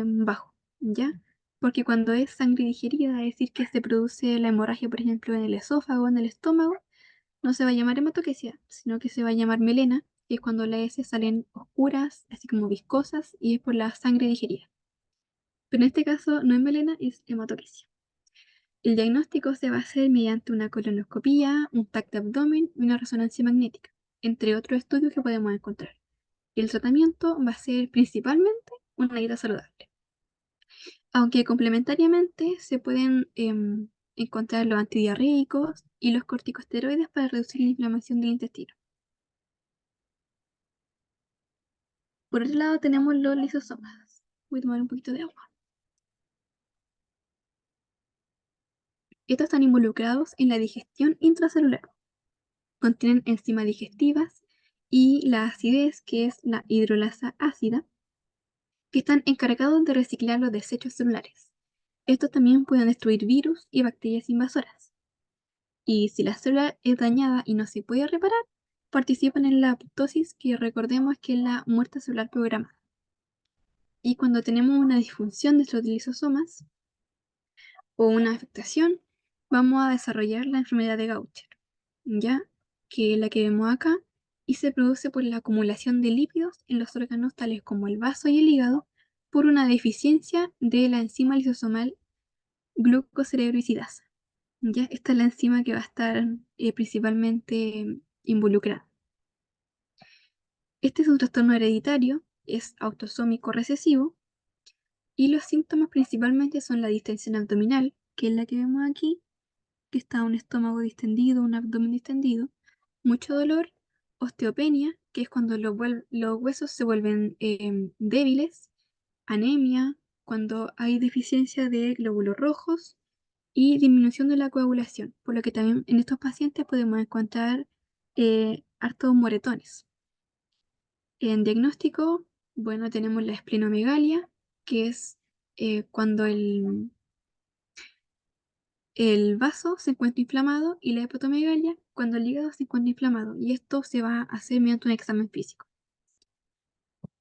Speaker 1: bajo, ¿ya? Porque cuando es sangre digerida, es decir, que se produce la hemorragia, por ejemplo, en el esófago, en el estómago, no se va a llamar hematoquesia, sino que se va a llamar melena, que es cuando las heces salen oscuras, así como viscosas, y es por la sangre digerida. Pero en este caso no es melena, es hematoquesia. El diagnóstico se va a hacer mediante una colonoscopía, un TAC de abdomen y una resonancia magnética, entre otros estudios que podemos encontrar. El tratamiento va a ser principalmente una dieta saludable, aunque complementariamente se pueden encontrar los antidiarreicos y los corticosteroides para reducir la inflamación del intestino. Por otro lado tenemos los lisosomas. Voy a tomar un poquito de agua. Estos están involucrados en la digestión intracelular. Contienen enzimas digestivas y la acidez, que es la hidrolasa ácida, que están encargados de reciclar los desechos celulares. Estos también pueden destruir virus y bacterias invasoras. Y si la célula es dañada y no se puede reparar, participan en la apoptosis, que recordemos que es la muerte celular programada. Y cuando tenemos una disfunción de estos lisosomas o una afectación, vamos a desarrollar la enfermedad de Gaucher, ¿ya? Que es la que vemos acá, y se produce por la acumulación de lípidos en los órganos tales como el vaso y el hígado por una deficiencia de la enzima lisosomal glucocerebrosidasa. ¿Ya? Esta es la enzima que va a estar principalmente involucrada. Este es un trastorno hereditario, es autosómico recesivo, y los síntomas principalmente son la distensión abdominal, que es la que vemos aquí, que está un estómago distendido, un abdomen distendido, mucho dolor, osteopenia, que es cuando los huesos se vuelven débiles, anemia, cuando hay deficiencia de glóbulos rojos y disminución de la coagulación, por lo que también en estos pacientes podemos encontrar hartos moretones. En diagnóstico Bueno, tenemos la esplenomegalia, que es cuando el vaso se encuentra inflamado, y la hepatomegalia cuando el hígado se encuentra inflamado. Y esto se va a hacer mediante un examen físico,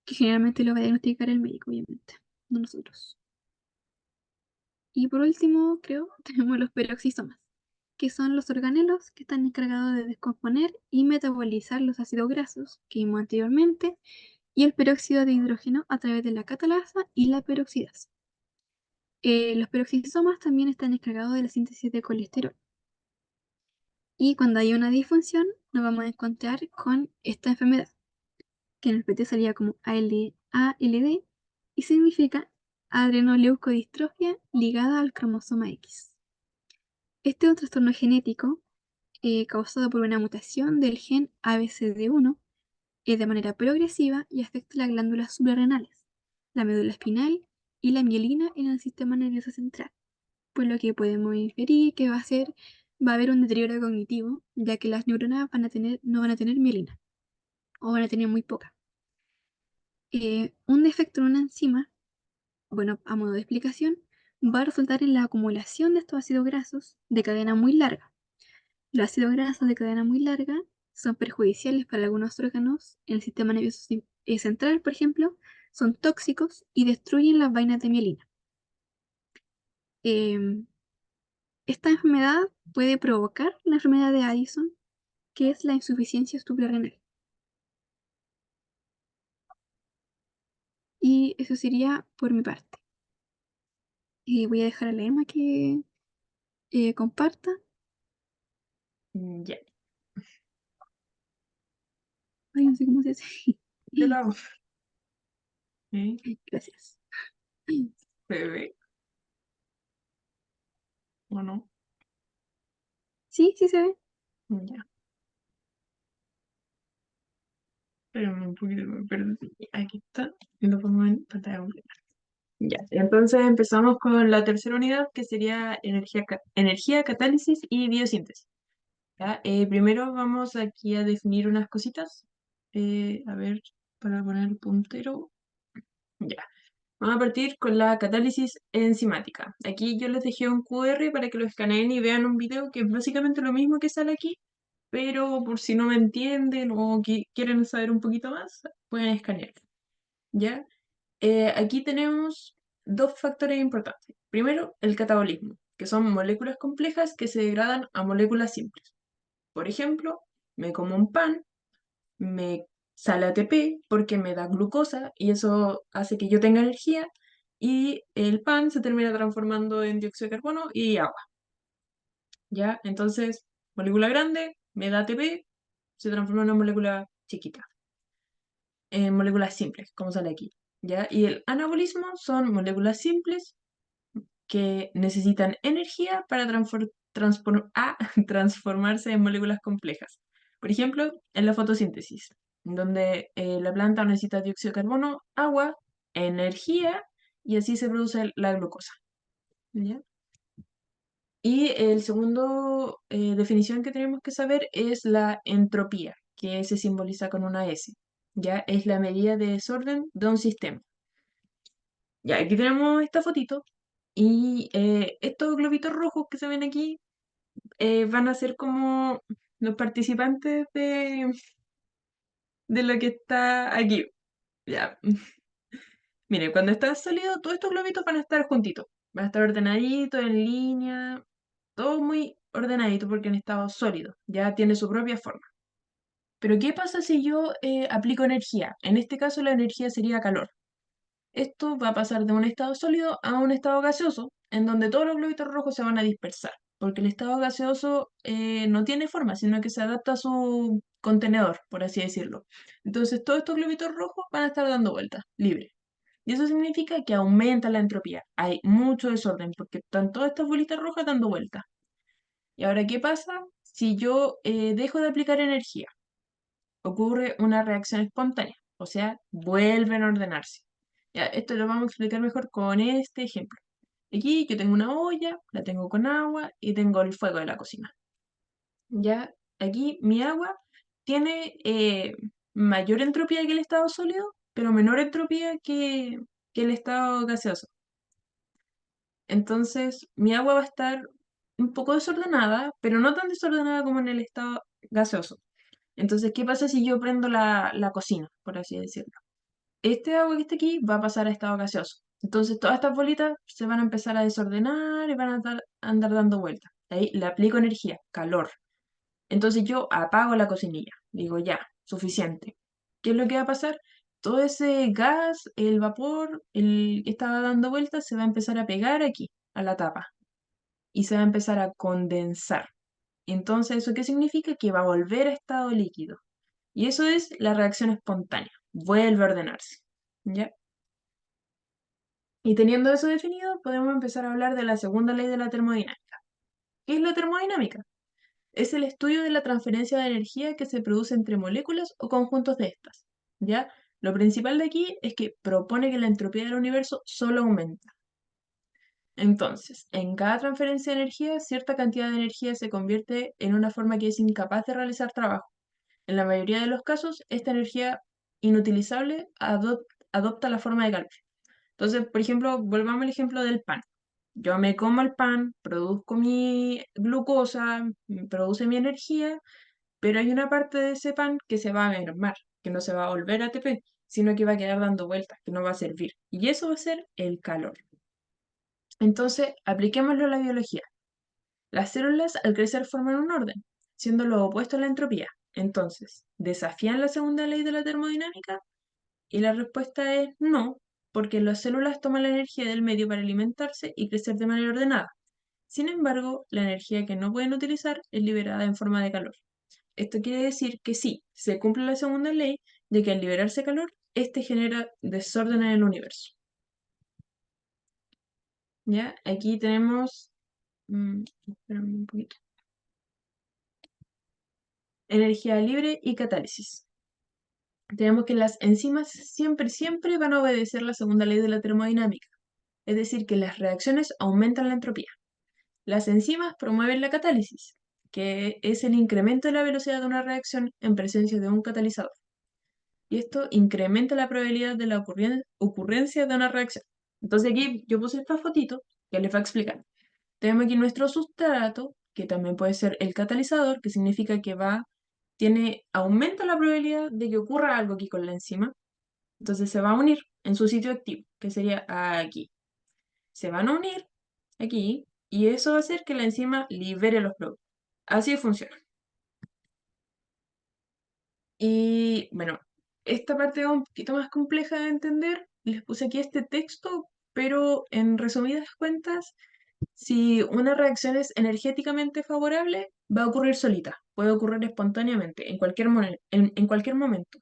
Speaker 1: que generalmente lo va a diagnosticar el médico, obviamente, no nosotros. Y por último, creo, tenemos los peroxisomas, que son los organelos que están encargados de descomponer y metabolizar los ácidos grasos que vimos anteriormente, y el peróxido de hidrógeno a través de la catalasa y la peroxidasa. Los peroxisomas también están encargados de la síntesis de colesterol. Y cuando hay una disfunción, nos vamos a encontrar con esta enfermedad, que en el PT salía como ALD, y significa adrenoleucodistrofia ligada al cromosoma X. Este es un trastorno genético causado por una mutación del gen ABCD1 de manera progresiva y afecta las glándulas suprarrenales, la médula espinal y la mielina en el sistema nervioso central, por lo que podemos inferir que va a haber un deterioro cognitivo, ya que las neuronas no van a tener mielina, o van a tener muy poca. Un defecto en una enzima, bueno, a modo de explicación, va a resultar en la acumulación de estos ácidos grasos de cadena muy larga. Los ácidos grasos de cadena muy larga son perjudiciales para algunos órganos en el sistema nervioso central, por ejemplo, son tóxicos y destruyen las vainas de mielina. Em, Esta enfermedad puede provocar la enfermedad de Addison, que es la insuficiencia suprarrenal. Y eso sería por mi parte. Voy a dejar a la Emma que comparta.
Speaker 2: Ya,
Speaker 1: Ay, no sé cómo se hace.
Speaker 2: yo lo hago.
Speaker 1: Gracias.
Speaker 2: Bebé, ¿o no?
Speaker 1: Sí, sí se ve.
Speaker 2: Ya. Pero un poquito me perdí. Aquí está. Y lo pongo en pantalla completa. Ya. Entonces empezamos con la tercera unidad, que sería energía, catálisis y biosíntesis. ¿Ya? Primero vamos aquí a definir unas cositas. A ver, para poner el puntero. Ya. Vamos a partir con la catálisis enzimática. Aquí yo les dejé un QR para que lo escaneen y vean un video que es básicamente lo mismo que sale aquí, pero por si no me entienden o quieren saber un poquito más, pueden escanear. ¿Ya? Aquí tenemos dos factores importantes. Primero, el catabolismo, que son moléculas complejas que se degradan a moléculas simples. Por ejemplo, me como un pan, me sale ATP porque me da glucosa y eso hace que yo tenga energía, y el pan se termina transformando en dióxido de carbono y agua. ¿Ya? Entonces, molécula grande me da ATP, se transforma en una molécula chiquita, en moléculas simples, como sale aquí. ¿Ya? Y el anabolismo son moléculas simples que necesitan energía para transformarse en moléculas complejas. Por ejemplo, en la fotosíntesis, donde la planta necesita dióxido de carbono, agua, energía, y así se produce la glucosa. ¿Ya? Y el segundo definición que tenemos que saber es la entropía, que se simboliza con una S. ¿Ya? Es la medida de desorden de un sistema. Ya, aquí tenemos esta fotito y estos globitos rojos que se ven aquí van a ser como los participantes de lo que está aquí. Ya. Mire, cuando está sólido, todos estos globitos van a estar juntitos. Van a estar ordenaditos, en línea, todo muy ordenadito porque en estado sólido. Ya tiene su propia forma. Pero ¿qué pasa si yo aplico energía? En este caso la energía sería calor. Esto va a pasar de un estado sólido a un estado gaseoso, en donde todos los globitos rojos se van a dispersar, porque el estado gaseoso no tiene forma, sino que se adapta a su contenedor, por así decirlo. Entonces todos estos globitos rojos van a estar dando vueltas, libre. Y eso significa que aumenta la entropía. Hay mucho desorden, porque están todas estas bolitas rojas dando vueltas. Y ahora, ¿qué pasa si yo dejo de aplicar energía? Ocurre una reacción espontánea, o sea, vuelven a ordenarse. Ya, esto lo vamos a explicar mejor con este ejemplo. Aquí yo tengo una olla, la tengo con agua y tengo el fuego de la cocina. Ya, aquí mi agua tiene mayor entropía que el estado sólido pero menor entropía que el estado gaseoso. Entonces, mi agua va a estar un poco desordenada, pero no tan desordenada como en el estado gaseoso. Entonces, ¿qué pasa si yo prendo la cocina, por así decirlo? Este agua que está aquí va a pasar a estado gaseoso. Entonces, todas estas bolitas se van a empezar a desordenar y van a andar dando vueltas. Ahí le aplico energía, calor. Entonces yo apago la cocinilla. Digo, ya, suficiente. ¿Qué es lo que va a pasar? Todo ese gas, el vapor, el que estaba dando vueltas, se va a empezar a pegar aquí, a la tapa, y se va a empezar a condensar. Entonces, ¿eso qué significa? Que va a volver a estado líquido. Y eso es la reacción espontánea. Vuelve a ordenarse. ¿Ya? Y teniendo eso definido, podemos empezar a hablar de la segunda ley de la termodinámica. ¿Qué es la termodinámica? Es el estudio de la transferencia de energía que se produce entre moléculas o conjuntos de estas. ¿Ya? Lo principal de aquí es que propone que la entropía del universo solo aumenta. Entonces, en cada transferencia de energía, cierta cantidad de energía se convierte en una forma que es incapaz de realizar trabajo. En la mayoría de los casos, esta energía inutilizable adopta la forma de calor. Entonces, por ejemplo, volvamos al ejemplo del pan. Yo me como el pan, produzco mi glucosa, produce mi energía, pero hay una parte de ese pan que se va a mermar, que no se va a volver ATP, sino que va a quedar dando vueltas, que no va a servir. Y eso va a ser el calor. Entonces, apliquémoslo a la biología. Las células al crecer forman un orden, siendo lo opuesto a la entropía. Entonces, ¿desafían la segunda ley de la termodinámica? Y la respuesta es no, porque las células toman la energía del medio para alimentarse y crecer de manera ordenada. Sin embargo, la energía que no pueden utilizar es liberada en forma de calor. Esto quiere decir que sí, se cumple la segunda ley de que al liberarse calor, este genera desorden en el universo. ¿Ya? Aquí tenemos... espérame un poquito. Energía libre y catálisis. Tenemos que las enzimas siempre van a obedecer la segunda ley de la termodinámica, es decir, que las reacciones aumentan la entropía. Las enzimas promueven la catálisis, que es el incremento de la velocidad de una reacción en presencia de un catalizador. Y esto incrementa la probabilidad de la ocurrencia de una reacción. Entonces aquí yo puse esta fotito que les va a explicar. Tenemos aquí nuestro sustrato, que también puede ser el catalizador, que significa que aumenta la probabilidad de que ocurra algo aquí con la enzima. Entonces se va a unir en su sitio activo, que sería aquí. Se van a unir aquí y eso va a hacer que la enzima libere los productos. Así funciona. Y bueno, esta parte es un poquito más compleja de entender. Les puse aquí este texto, pero en resumidas cuentas, si una reacción es energéticamente favorable, va a ocurrir solita, puede ocurrir espontáneamente, en cualquier momento.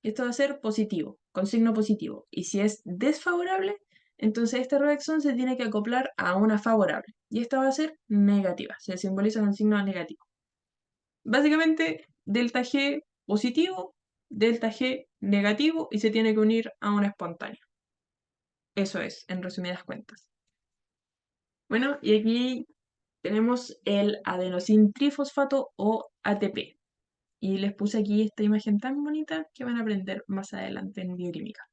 Speaker 2: Esto va a ser positivo, con signo positivo. Y si es desfavorable, entonces esta reacción se tiene que acoplar a una favorable. Y esta va a ser negativa, se simboliza con signo negativo. Básicamente, delta G positivo, delta G negativo y se tiene que unir a una espontánea. Eso es, en resumidas cuentas. Bueno, y aquí tenemos el adenosín trifosfato o ATP. Y les puse aquí esta imagen tan bonita que van a aprender más adelante en bioquímica.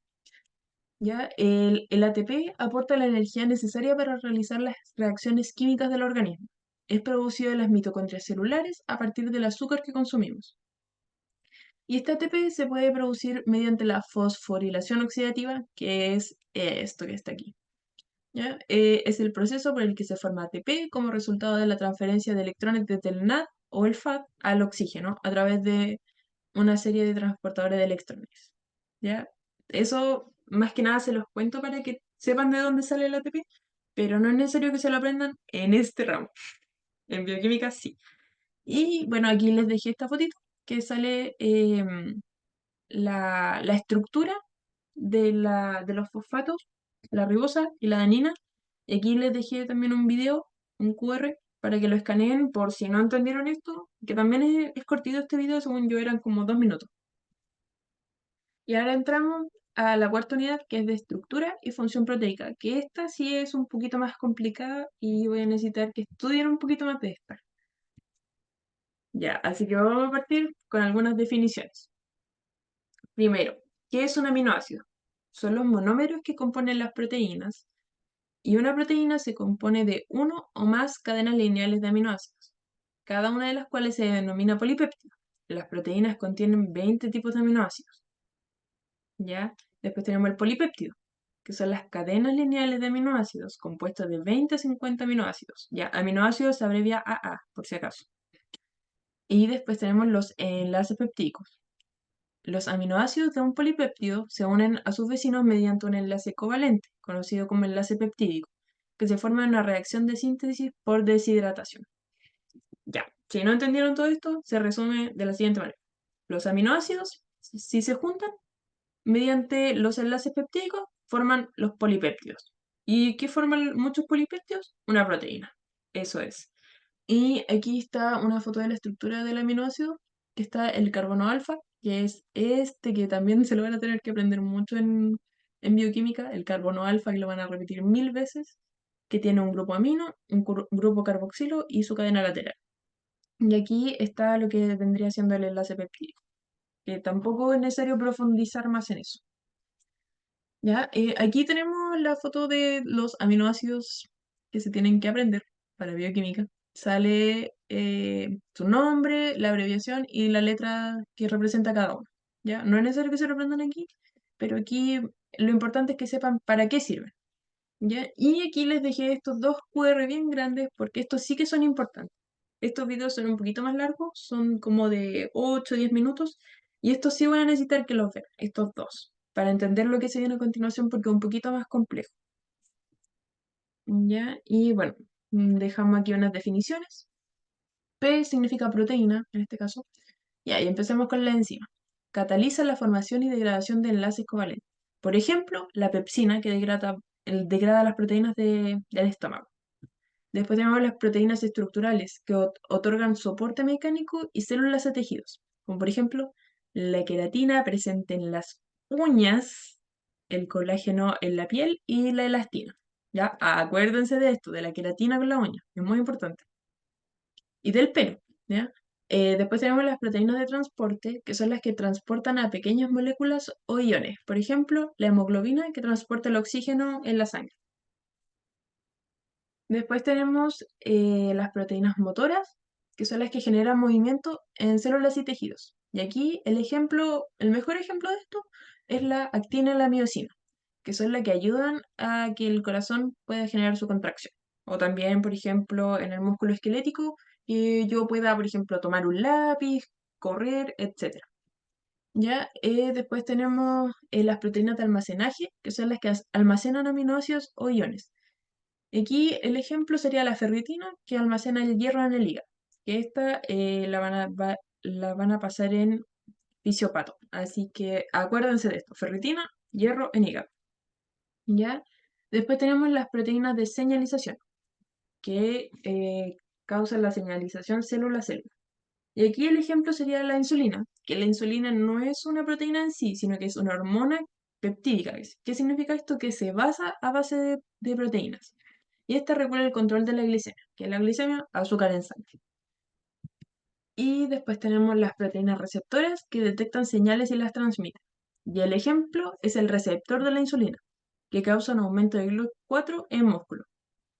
Speaker 2: ¿Ya? El ATP aporta la energía necesaria para realizar las reacciones químicas del organismo. Es producido de las mitocondrias celulares a partir del azúcar que consumimos. Y este ATP se puede producir mediante la fosforilación oxidativa, que es esto que está aquí. ¿Ya? Es el proceso por el que se forma ATP como resultado de la transferencia de electrones desde el NAD o el FAD al oxígeno a través de una serie de transportadores de electrones. ¿Ya? Eso más que nada se los cuento para que sepan de dónde sale el ATP, pero no es necesario que se lo aprendan en este ramo. En bioquímica sí. Y bueno, aquí les dejé esta fotito que sale la estructura de los fosfatos, la ribosa y la adenina. Y aquí les dejé también un video, un QR, para que lo escaneen por si no entendieron esto, que también es cortito este video, según yo eran como 2 minutos. Y ahora entramos a la cuarta unidad, que es de estructura y función proteica, que esta sí es un poquito más complicada y voy a necesitar que estudien un poquito más de esta. Ya, así que vamos a partir con algunas definiciones. Primero, ¿qué es un aminoácido? Son los monómeros que componen las proteínas, y una proteína se compone de uno o más cadenas lineales de aminoácidos, cada una de las cuales se denomina polipéptido. Las proteínas contienen 20 tipos de aminoácidos, ¿ya? Después tenemos el polipéptido, que son las cadenas lineales de aminoácidos compuestas de 20 a 50 aminoácidos. Ya, aminoácidos se abrevia AA, por si acaso. Y después tenemos los enlaces peptídicos. Los aminoácidos de un polipéptido se unen a sus vecinos mediante un enlace covalente, conocido como enlace peptídico, que se forma en una reacción de síntesis por deshidratación. Ya, si no entendieron todo esto, se resume de la siguiente manera. Los aminoácidos, si se juntan, mediante los enlaces peptídicos, forman los polipéptidos. ¿Y qué forman muchos polipéptidos? Una proteína. Eso es. Y aquí está una foto de la estructura del aminoácido, que está el carbono alfa, que es este que también se lo van a tener que aprender mucho en bioquímica, el carbono alfa, que lo van a repetir 1000 veces, que tiene un grupo amino, un grupo carboxilo y su cadena lateral. Y aquí está lo que vendría siendo el enlace peptídico, que tampoco es necesario profundizar más en eso. ¿Ya? Aquí tenemos la foto de los aminoácidos que se tienen que aprender para bioquímica. Sale su nombre, la abreviación y la letra que representa cada uno. ¿Ya? No es necesario que se lo aprendan aquí, pero aquí lo importante es que sepan para qué sirven. ¿Ya? Y aquí les dejé estos dos QR bien grandes porque estos sí que son importantes. Estos videos son un poquito más largos, son como de 8 o 10 minutos, y estos sí van a necesitar que los vean, estos dos, para entender lo que se viene a continuación porque es un poquito más complejo. ¿Ya? Y bueno, dejamos aquí unas definiciones. P significa proteína, en este caso. Ya, y empecemos con la enzima. Cataliza la formación y degradación de enlaces covalentes. Por ejemplo, la pepsina, que degrada las proteínas del estómago. Después tenemos las proteínas estructurales, que otorgan soporte mecánico y células a tejidos, como por ejemplo la queratina presente en las uñas, el colágeno en la piel y la elastina. ¿Ya? Acuérdense de esto, de la queratina con la uña, es muy importante. Y del pelo, ¿ya? Después tenemos las proteínas de transporte, que son las que transportan a pequeñas moléculas o iones. Por ejemplo, la hemoglobina, que transporta el oxígeno en la sangre. Después tenemos las proteínas motoras, que son las que generan movimiento en células y tejidos. Y aquí el mejor ejemplo de esto es la actina y la miosina, que son las que ayudan a que el corazón pueda generar su contracción. O también, por ejemplo, en el músculo esquelético, yo pueda, por ejemplo, tomar un lápiz, correr, etc. ¿Ya? Después tenemos las proteínas de almacenaje, que son las que almacenan aminoácidos o iones. Aquí el ejemplo sería la ferritina, que almacena el hierro en el hígado, que esta la van a pasar en fisiopato. Así que acuérdense de esto, ferritina, hierro en hígado. ¿Ya? Después tenemos las proteínas de señalización, que causan la señalización célula a célula. Y aquí el ejemplo sería la insulina, que la insulina no es una proteína en sí, sino que es una hormona peptídica. ¿Qué significa esto? Que se basa a base de proteínas. Y esta regula el control de la glicemia, que es la glicemia, azúcar en sangre. Y después tenemos las proteínas receptoras que detectan señales y las transmiten. Y el ejemplo es el receptor de la insulina, que causa un aumento de GLUT4 en músculo.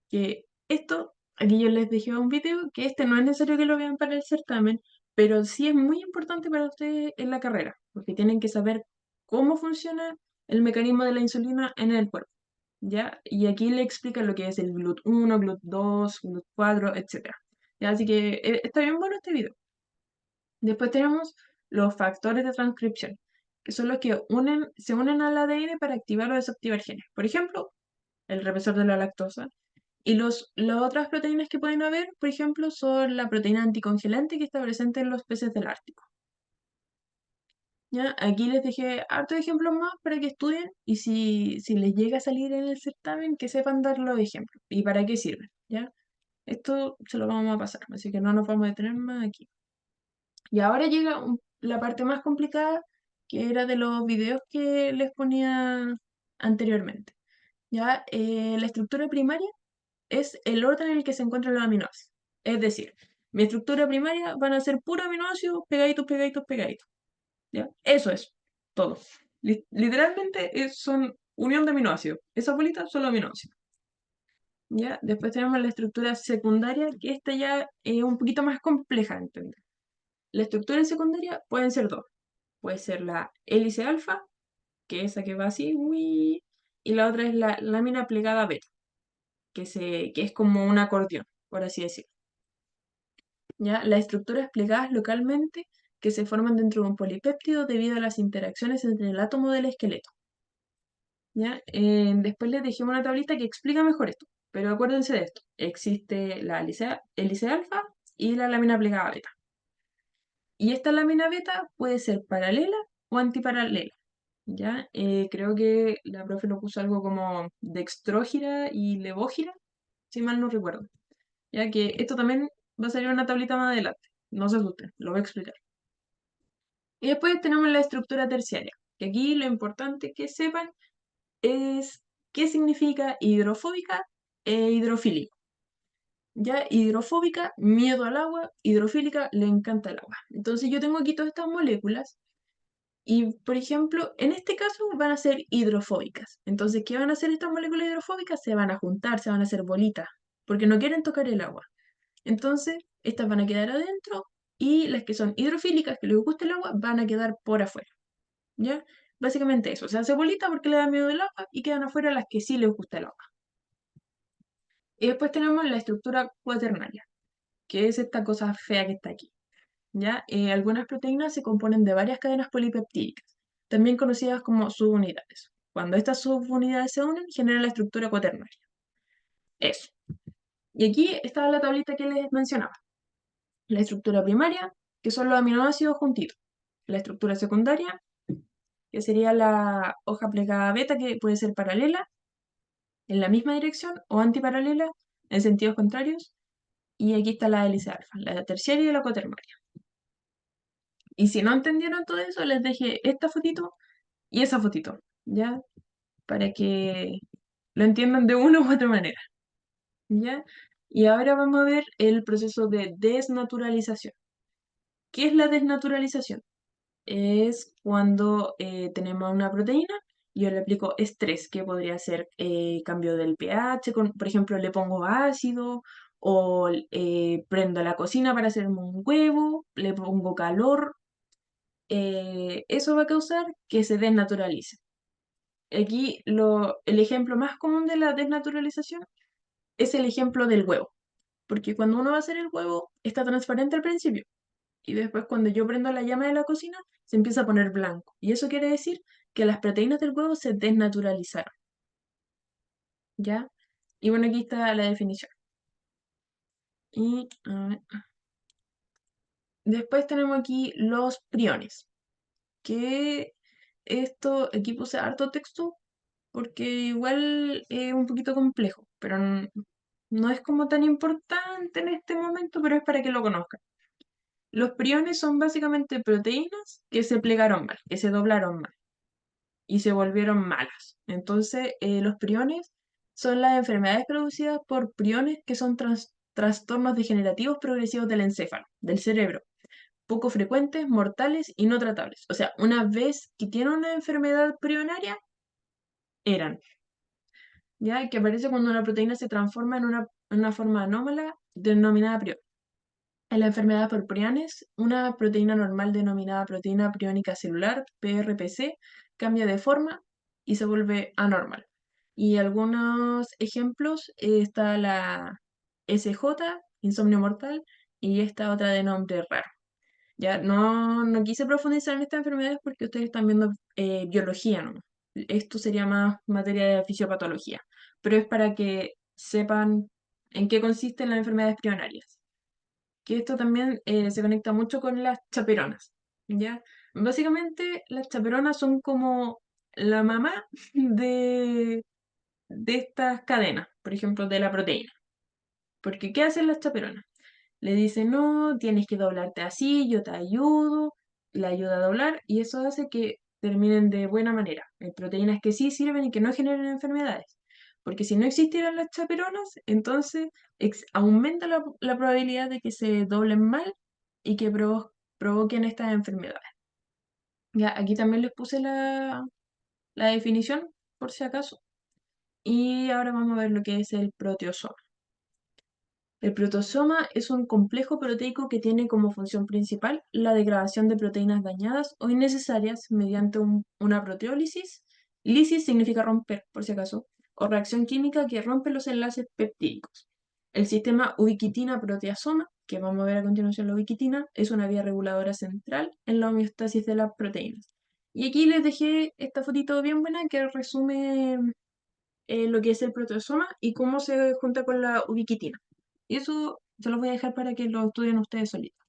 Speaker 2: Que esto, aquí yo les dejé un video, que este no es necesario que lo vean para el certamen, pero sí es muy importante para ustedes en la carrera, porque tienen que saber cómo funciona el mecanismo de la insulina en el cuerpo. ¿Ya? Y aquí le explica lo que es el GLUT1, GLUT2, GLUT4, etc. ¿Ya? Así que está bien bueno este video. Después tenemos los factores de transcripción, que son los que se unen al ADN para activar o desactivar genes. Por ejemplo, el represor de la lactosa. Y las otras proteínas que pueden haber, por ejemplo, son la proteína anticongelante que está presente en los peces del Ártico. ¿Ya? Aquí les dejé hartos ejemplos más para que estudien y si les llega a salir en el certamen, que sepan dar los ejemplos y para qué sirven, ¿ya? Esto se lo vamos a pasar, así que no nos vamos a detener más aquí. Y ahora llega la parte más complicada, que era de los videos que les ponía anteriormente, ¿ya? La estructura primaria es el orden en el que se encuentran los aminoácidos. Es decir, mi estructura primaria van a ser puros aminoácidos pegaditos, pegaditos, pegaditos. ¿Ya? Eso es todo. Literalmente son unión de aminoácidos. Esas bolitas son los aminoácidos. ¿Ya? Después tenemos la estructura secundaria, que esta ya es un poquito más compleja de entender. La estructura secundaria pueden ser dos. Puede ser la hélice alfa, que es esa que va así, uy, y la otra es la lámina plegada beta, que es como un acordeón, por así decirlo. ¿Ya? Las estructuras plegadas localmente que se forman dentro de un polipéptido debido a las interacciones entre el átomo del esqueleto. ¿Ya? Después les dejé una tablita que explica mejor esto, pero acuérdense de esto. Existe la hélice alfa y la lámina plegada beta. Y esta lámina beta puede ser paralela o antiparalela. ¿Ya? Creo que la profe lo puso algo como dextrógira y levógira, si mal no recuerdo. Ya que esto también va a salir en una tablita más adelante. No se asusten, lo voy a explicar. Y después tenemos la estructura terciaria, que aquí lo importante que sepan es qué significa hidrofóbica e hidrofílica. Ya hidrofóbica, miedo al agua, hidrofílica, le encanta el agua. Entonces yo tengo aquí todas estas moléculas y, por ejemplo, en este caso van a ser hidrofóbicas. Entonces, ¿qué van a hacer estas moléculas hidrofóbicas? Se van a juntar, se van a hacer bolitas, porque no quieren tocar el agua. Entonces, estas van a quedar adentro y las que son hidrofílicas, que les gusta el agua, van a quedar por afuera. ¿Ya? Básicamente eso. Se hace bolita porque le da miedo el agua y quedan afuera las que sí les gusta el agua. Y después tenemos la estructura cuaternaria, que es esta cosa fea que está aquí. ¿Ya? Algunas proteínas se componen de varias cadenas polipeptídicas, también conocidas como subunidades. Cuando estas subunidades se unen, generan la estructura cuaternaria. Eso. Y aquí está la tablita que les mencionaba. La estructura primaria, que son los aminoácidos juntitos. La estructura secundaria, que sería la hoja plegada beta, que puede ser paralela en la misma dirección o antiparalela en sentidos contrarios. Y aquí está la hélice alfa, la terciaria y la cuaternaria. Y si no entendieron todo eso, les dejé esta fotito y esa fotito, ¿ya? Para que lo entiendan de una u otra manera, ¿ya? Y ahora vamos a ver el proceso de desnaturalización. ¿Qué es la desnaturalización? Es cuando tenemos una proteína y yo le aplico estrés, que podría ser cambio del pH, por ejemplo, le pongo ácido o prendo la cocina para hacerme un huevo, le pongo calor, eso va a causar que se desnaturalice. Aquí el ejemplo más común de la desnaturalización es el ejemplo del huevo, porque cuando uno va a hacer el huevo está transparente al principio y después cuando yo prendo la llama de la cocina se empieza a poner blanco y eso quiere decir que las proteínas del huevo se desnaturalizaron, ¿ya? Y bueno, aquí está la definición. Y a ver, después tenemos aquí los priones, que esto, aquí puse harto texto porque igual es un poquito complejo, pero no es como tan importante en este momento, pero es para que lo conozcan. Los priones son básicamente proteínas que se plegaron mal, que se doblaron mal y se volvieron malas. Entonces, los priones son las enfermedades producidas por priones que son trastornos degenerativos progresivos del encéfalo, del cerebro, poco frecuentes, mortales y no tratables. O sea, una vez que tienen una enfermedad prionaria, eran. ¿Ya? Que aparece cuando una proteína se transforma en una forma anómala denominada prion. En la enfermedad por priones, una proteína normal denominada proteína priónica celular, PRPC, cambia de forma y se vuelve anormal. Y algunos ejemplos, está la SJ, insomnio mortal, y esta otra de nombre raro. Ya no quise profundizar en estas enfermedades porque ustedes están viendo biología, ¿no? Esto sería más materia de fisiopatología, pero es para que sepan en qué consisten las enfermedades prionarias. Que esto también se conecta mucho con las chaperonas, ¿ya? Básicamente, las chaperonas son como la mamá de estas cadenas, por ejemplo, de la proteína. Porque, ¿qué hacen las chaperonas? Le dice, no, tienes que doblarte así, yo te ayudo, la ayuda a doblar y eso hace que terminen de buena manera. Hay proteínas que sí sirven y que no generan enfermedades. Porque si no existieran las chaperonas, entonces aumenta la probabilidad de que se doblen mal y que provoquen estas enfermedades. Ya, aquí también les puse la definición, por si acaso. Y ahora vamos a ver lo que es el proteosoma. El proteosoma es un complejo proteico que tiene como función principal la degradación de proteínas dañadas o innecesarias mediante una proteólisis. Lisis significa romper, por si acaso, o reacción química que rompe los enlaces peptídicos. El sistema ubiquitina-proteasoma, que vamos a ver a continuación la ubiquitina, es una vía reguladora central en la homeostasis de las proteínas. Y aquí les dejé esta fotito bien buena que resume lo que es el proteosoma y cómo se junta con la ubiquitina. Y eso se los voy a dejar para que lo estudien ustedes solitos.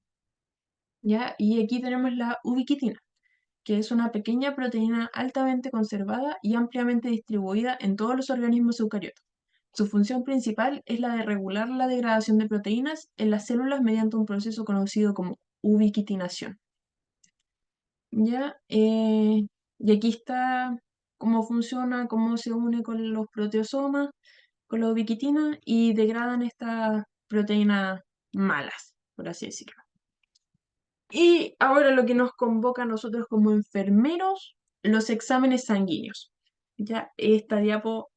Speaker 2: ¿Ya? Y aquí tenemos la ubiquitina, que es una pequeña proteína altamente conservada y ampliamente distribuida en todos los organismos eucariotas. Su función principal es la de regular la degradación de proteínas en las células mediante un proceso conocido como ubiquitinación. ¿Ya? Y aquí está cómo funciona, cómo se une con los proteosomas, con la ubiquitina y degradan estas proteínas malas, por así decirlo. Y ahora lo que nos convoca a nosotros como enfermeros, los exámenes sanguíneos. Ya, esta diapo,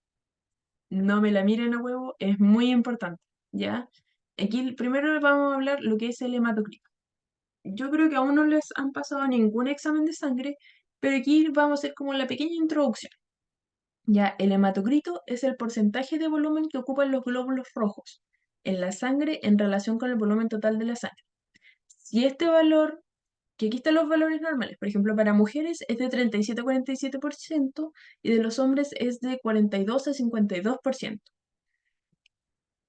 Speaker 2: no me la miren a huevo, es muy importante, ¿ya? Aquí primero vamos a hablar lo que es el hematocrito. Yo creo que aún no les han pasado ningún examen de sangre, pero aquí vamos a hacer como la pequeña introducción. Ya, el hematocrito es el porcentaje de volumen que ocupan los glóbulos rojos en la sangre en relación con el volumen total de la sangre. Si este valor, que aquí están los valores normales, por ejemplo, para mujeres es de 37 a 47% y de los hombres es de 42 a 52%.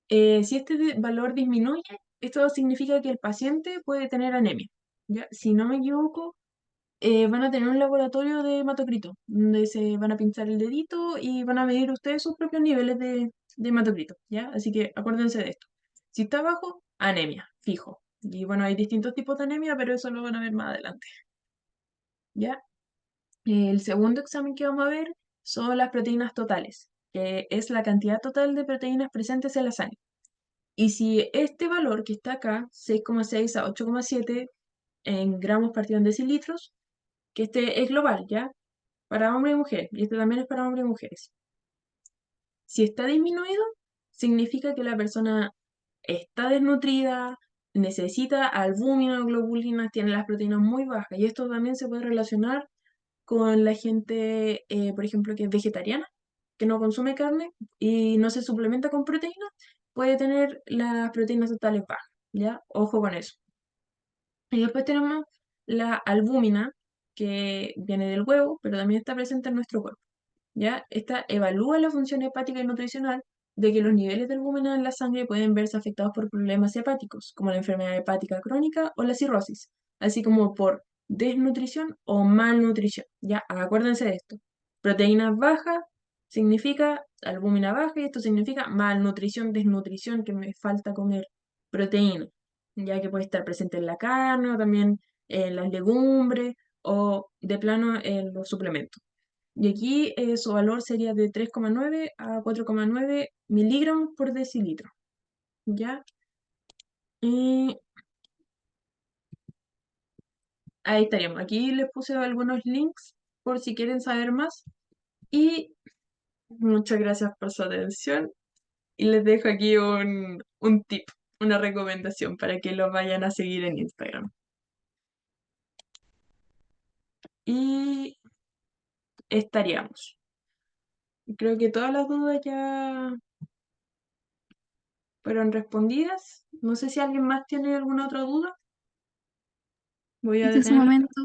Speaker 2: Si este valor disminuye, esto significa que el paciente puede tener anemia. ¿Ya? Si no me equivoco, van a tener un laboratorio de hematocrito, donde se van a pinchar el dedito y van a medir ustedes sus propios niveles de hematocrito, ¿ya? Así que acuérdense de esto. Si está bajo, anemia, fijo. Y bueno, hay distintos tipos de anemia, pero eso lo van a ver más adelante, ¿ya? El segundo examen que vamos a ver son las proteínas totales, que es la cantidad total de proteínas presentes en la sangre. Y si este valor que está acá, 6,6 a 8,7 en gramos partido en decilitros, que este es global, ¿ya? Para hombres y mujeres, y este también es para hombres y mujeres. Si está disminuido, significa que la persona está desnutrida, necesita albúmina o globulina, tiene las proteínas muy bajas, y esto también se puede relacionar con la gente, por ejemplo, que es vegetariana, que no consume carne y no se suplementa con proteínas, puede tener las proteínas totales bajas, ¿ya? Ojo con eso. Y después tenemos la albúmina, que viene del huevo, pero también está presente en nuestro cuerpo. ¿Ya? Esta evalúa la función hepática y nutricional de que los niveles de albúmina en la sangre pueden verse afectados por problemas hepáticos, como la enfermedad hepática crónica o la cirrosis, así como por desnutrición o malnutrición. Ya, acuérdense de esto. Proteínas bajas significa albúmina baja y esto significa malnutrición, desnutrición, que me falta comer proteína, ya que puede estar presente en la carne o también en las legumbres o de plano en los suplementos. Y aquí su valor sería de 3,9 a 4,9 miligramos por decilitro. ¿Ya? Y ahí estaríamos. Aquí les puse algunos links por si quieren saber más. Y muchas gracias por su atención. Y les dejo aquí un tip, una recomendación para que lo vayan a seguir en Instagram. Y estaríamos. Creo que todas las dudas ya fueron respondidas. No sé si alguien más tiene alguna otra duda. Voy a
Speaker 1: Este es su
Speaker 2: detener.
Speaker 1: momento